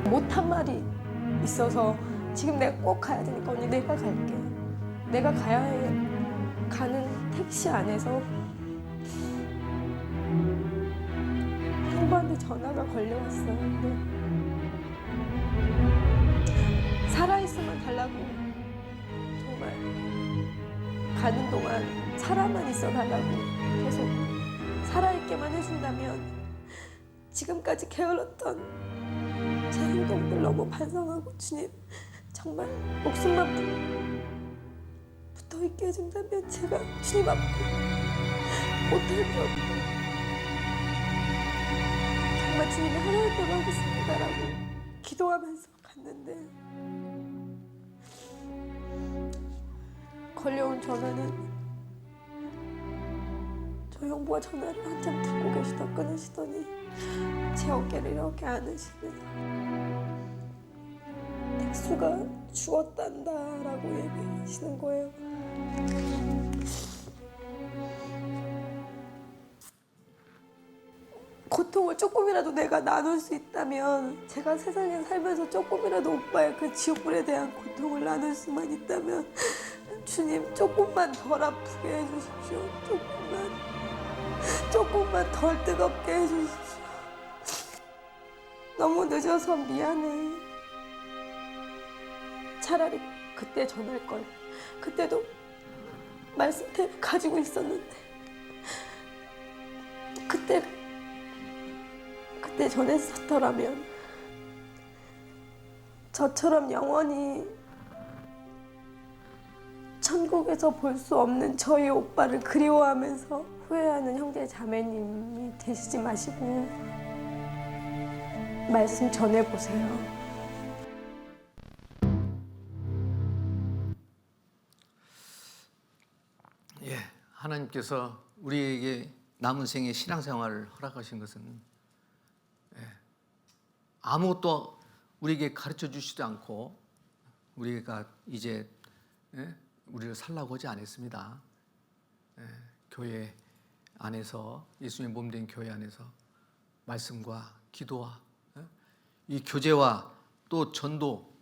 못한 말이 있어서 지금 내가 꼭 가야 되니까 언니 내가 갈게. 내가 가야 해. 가는 택시 안에서 형부한테 전화가 걸려왔어요. 근데 살아있으면 달라고, 정말 가는 동안 살아만 있어 달라고 계속 살아있게만 해준다면 지금까지 게을렀던 제 행동들 너무 반성하고 주님 정말 목숨만 붙어있게 해준다면 제가 주님 앞에 못할 게 없고 정말 주님이 하나님 대로 하겠습니다라고 기도하면서 갔는데 걸려온 전화는 저 형부가 전화를 한참 듣고 계시다 끊으시더니 제 어깨를 이렇게 안으시면서 택수가 죽었단다라고 얘기하시는 거예요. 고통을 조금이라도 내가 나눌 수 있다면, 제가 세상에 살면서 조금이라도 오빠의 그 지옥불에 대한 고통을 나눌 수만 있다면 주님 조금만 덜 아프게 해주십시오. 조금만 덜 뜨겁게 해주십시오. 너무 늦어서 미안해. 차라리 그때 전할 걸. 그때도 말씀 탭 가지고 있었는데 그때 전했었더라면 저처럼 영원히 천국에서 볼 수 없는 저희 오빠를 그리워하면서 후회하는 형제 자매님이 되시지 마시고 말씀 전해보세요. 예, 하나님께서 우리에게 남은 생의 신앙생활을 허락하신 것은 아무것도 우리에게 가르쳐 주시지 않고 우리가 이제 우리를 살라고 하지 않았습니다. 교회 안에서 예수님의 몸된 교회 안에서 말씀과 기도와 이 교제와 또 전도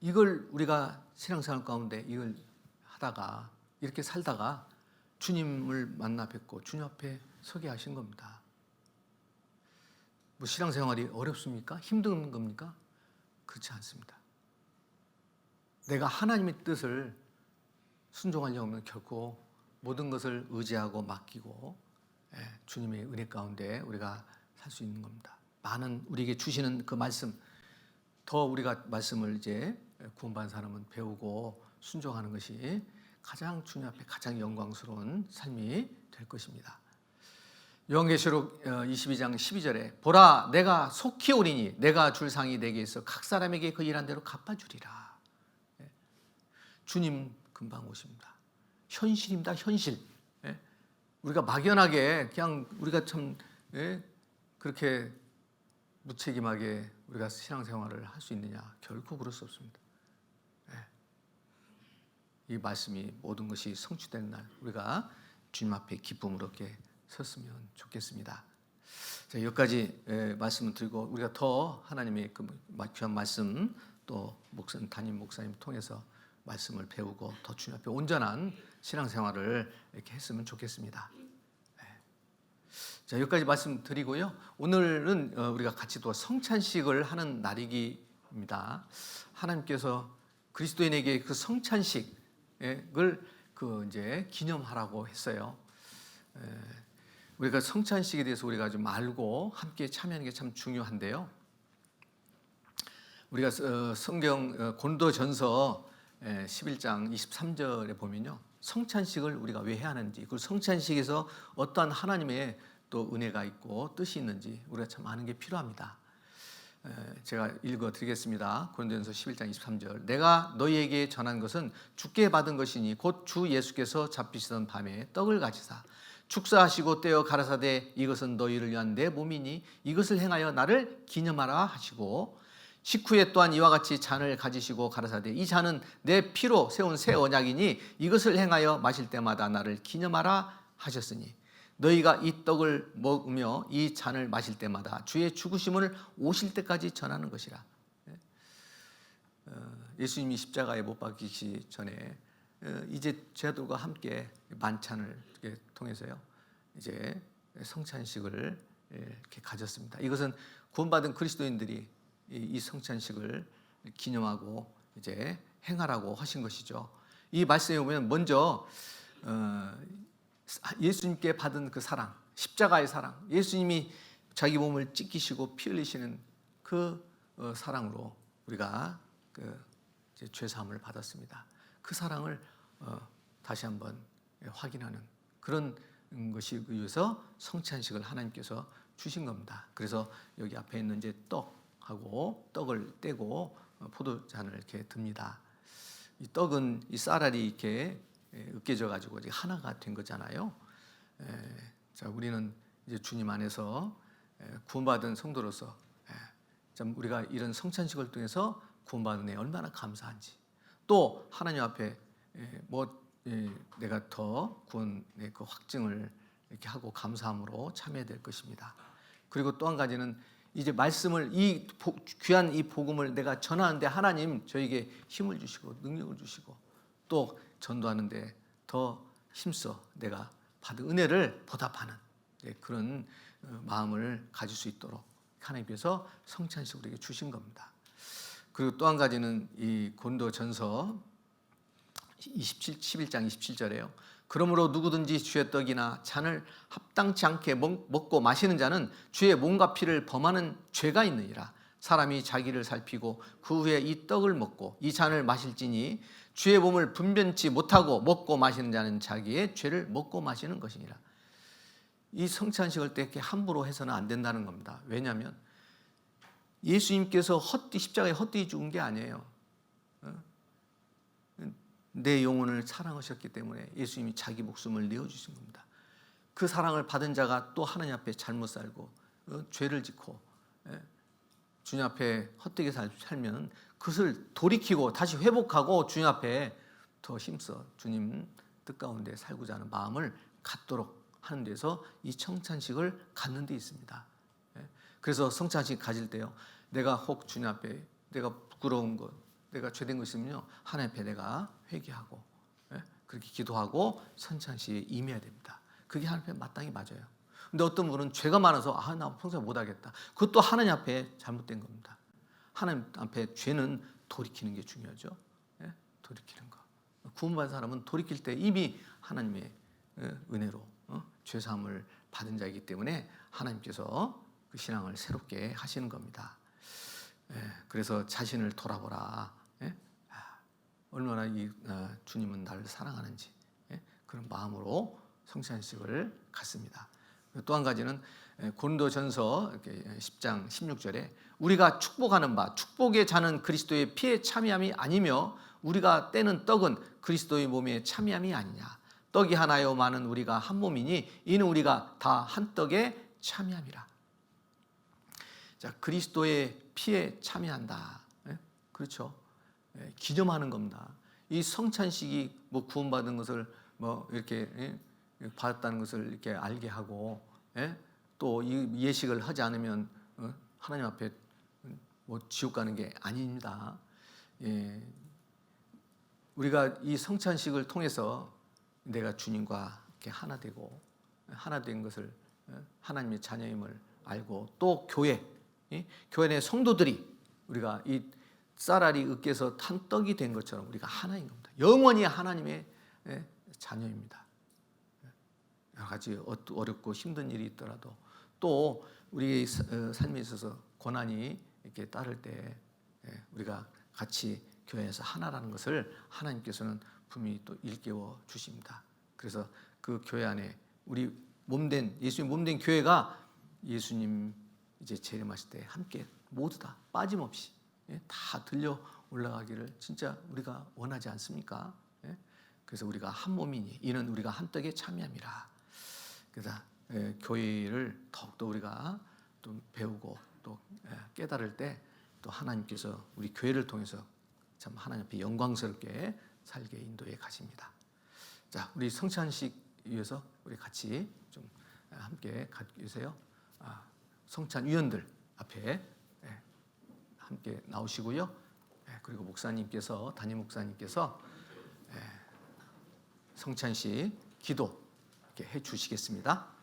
이걸 우리가 신앙생활 가운데 이걸 하다가 이렇게 살다가 주님을 만나 뵙고 주님 앞에 서게 하신 겁니다. 뭐 신앙생활이 어렵습니까? 힘든 겁니까? 그렇지 않습니다. 내가 하나님의 뜻을 순종하려고 하면 결코 모든 것을 의지하고 맡기고 주님의 은혜 가운데 우리가 살 수 있는 겁니다. 많은 우리에게 주시는 그 말씀, 더 우리가 말씀을 이제 구원받은 사람은 배우고 순종하는 것이 가장 주님 앞에 가장 영광스러운 삶이 될 것입니다. 요한계시록 22장 12절에 보라 내가 속히 오리니 내가 줄 상이 내게 있어 각 사람에게 그 일한 대로 갚아주리라. 주님 금방 오십니다. 현실입니다. 현실. 우리가 막연하게 그냥 우리가 참 그렇게 무책임하게 우리가 신앙생활을 할 수 있느냐? 결코 그럴 수 없습니다. 이 말씀이 모든 것이 성취되는 날 우리가 주님 앞에 기쁨으로 이렇게 섰으면 좋겠습니다. 자, 여기까지 말씀을 드리고 우리가 더 하나님의 그 귀한 말씀 또 담임 목사님 통해서 말씀을 배우고 더 주님 앞에 온전한 신앙생활을 이렇게 했으면 좋겠습니다. 자, 여기까지 말씀드리고요. 오늘은 우리가 같이 또 성찬식을 하는 날이기입니다. 하나님께서 그리스도인에게 그 성찬식을 그 이제 기념하라고 했어요. 우리가 성찬식에 대해서 우리가 좀 알고 함께 참여하는 게 참 중요한데요. 우리가 성경 고린도전서 11장 23절에 보면요. 성찬식을 우리가 왜 해야 하는지, 그 성찬식에서 어떠한 하나님의 또 은혜가 있고 뜻이 있는지 우리가 참 아는 게 필요합니다. 제가 읽어드리겠습니다. 고린도전서 11장 23절 내가 너희에게 전한 것은 주께 받은 것이니 곧 주 예수께서 잡히시던 밤에 떡을 가지사 축사하시고 떼어 가라사대 이것은 너희를 위한 내 몸이니 이것을 행하여 나를 기념하라 하시고 식후에 또한 이와 같이 잔을 가지시고 가라사대 이 잔은 내 피로 세운 새 언약이니 이것을 행하여 마실 때마다 나를 기념하라 하셨으니 너희가 이 떡을 먹으며 이 잔을 마실 때마다 주의 죽으심을 오실 때까지 전하는 것이라. 예수님이 십자가에 못 박히시기 전에 이제 제자들과 함께 만찬을 통해서요 이제 성찬식을 이렇게 가졌습니다. 이것은 구원받은 그리스도인들이 이 성찬식을 기념하고 이제 행하라고 하신 것이죠. 이 말씀에 보면 먼저 예수님께 받은 그 사랑, 십자가의 사랑, 예수님이 자기 몸을 찢기시고 피 흘리시는 그 사랑으로 우리가 그 죄 사함을 받았습니다. 그 사랑을 다시 한번 확인하는 그런 것이 위해서 성찬식을 하나님께서 주신 겁니다. 그래서 여기 앞에 있는 이제 떡하고 떡을 떼고 포도잔을 이렇게 듭니다. 이 떡은 이 쌀알이 이렇게 으깨져 가지고 하나가 된 거잖아요. 자, 우리는 이제 주님 안에서 구원받은 성도로서 참 우리가 이런 성찬식을 통해서 구원받은 애 얼마나 감사한지 또 하나님 앞에 내가 더 구원의 그 확증을 이렇게 하고 감사함으로 참여해야 될 것입니다. 그리고 또 한 가지는 이제 말씀을 이 귀한 이 복음을 내가 전하는데 하나님 저에게 힘을 주시고 능력을 주시고 또 전도하는데 더 힘써 내가 받은 은혜를 보답하는 그런 마음을 가질 수 있도록 하나님께서 성찬식을 우리에게 주신 겁니다. 그리고 또 한 가지는 이 고린도전서 11장 27절에요. 그러므로 누구든지 주의 떡이나 잔을 합당치 않게 먹고 마시는 자는 주의 몸과 피를 범하는 죄가 있느니라. 사람이 자기를 살피고 그 후에 이 떡을 먹고 이 잔을 마실지니 주의 몸을 분변치 못하고 먹고 마시는 자는 자기의 죄를 먹고 마시는 것이니라. 이 성찬식을 때 이렇게 함부로 해서는 안 된다는 겁니다. 왜냐하면 예수님께서 십자가에 헛되이 죽은 게 아니에요. 내 영혼을 사랑하셨기 때문에 예수님이 자기 목숨을 내어주신 겁니다. 그 사랑을 받은 자가 또 하나님 앞에 잘못 살고 죄를 짓고 주님 앞에 헛되게 살면 그것을 돌이키고 다시 회복하고 주님 앞에 더 힘써 주님 뜻 가운데 살고자 하는 마음을 갖도록 하는 데서 이 성찬식을 갖는 데 있습니다. 그래서 성찬식 가질 때요, 내가 혹 주님 앞에 내가 부끄러운 것, 내가 죄된 것 있으면요, 하나님 앞에 내가 회개하고 그렇게 기도하고 성찬식에 임해야 됩니다. 그게 하나님 앞에 마땅히 맞아요. 근데 어떤 분은 죄가 많아서 나 평소에 못하겠다. 그것도 하나님 앞에 잘못된 겁니다. 하나님 앞에 죄는 돌이키는 게 중요하죠. 돌이키는 거. 구원받은 사람은 돌이킬 때 이미 하나님의 은혜로 죄사함을 받은 자이기 때문에 하나님께서 그 신앙을 새롭게 하시는 겁니다. 그래서 자신을 돌아보라. 얼마나 주님은 나를 사랑하는지 그런 마음으로 성찬식을 갖습니다. 또 한 가지는 고린도전서 10장 16절에 우리가 축복하는 바 축복의 잔은 그리스도의 피에 참여함이 아니며 우리가 떼는 떡은 그리스도의 몸에 참여함이 아니냐. 떡이 하나요 많은 우리가 한 몸이니 이는 우리가 다 한 떡에 참여함이라. 자, 그리스도의 피에 참여한다. 그렇죠. 기념하는 겁니다. 이 성찬식이 뭐 구원받은 것을 뭐 이렇게 받았다는 것을 이렇게 알게 하고 또 이 예식을 하지 않으면 하나님 앞에 뭐 지옥 가는 게 아닙니다. 우리가 이 성찬식을 통해서 내가 주님과 이렇게 하나 되고 하나 된 것을 하나님의 자녀임을 알고 또 교회 내 성도들이 우리가 이 쌀알이 으깨서 탄 떡이 된 것처럼 우리가 하나인 겁니다. 영원히 하나님의 자녀입니다. 여러 가지 어렵고 힘든 일이 있더라도 또 우리의 삶에 있어서 고난이 이렇게 따를 때 우리가 같이 교회에서 하나라는 것을 하나님께서는 분명히 또 일깨워 주십니다. 그래서 그 교회 안에 우리 몸된 예수님 몸된 교회가 예수님 이제 재림하실 때 함께 모두 다 빠짐없이 다 들려 올라가기를 진짜 우리가 원하지 않습니까? 그래서 우리가 한 몸이니 이는 우리가 한 떡에 참여함이라. 그래서 교회를 더욱더 우리가 또 배우고 또 깨달을 때 또 하나님께서 우리 교회를 통해서 참 하나님 앞에 영광스럽게 살게 인도해 가십니다. 자, 우리 성찬식 위해서 우리 같이 좀 함께 가주세요. 성찬 위원들 앞에 함께 나오시고요. 그리고 목사님께서 담임 목사님께서 성찬식 기도 이렇게 해 주시겠습니다.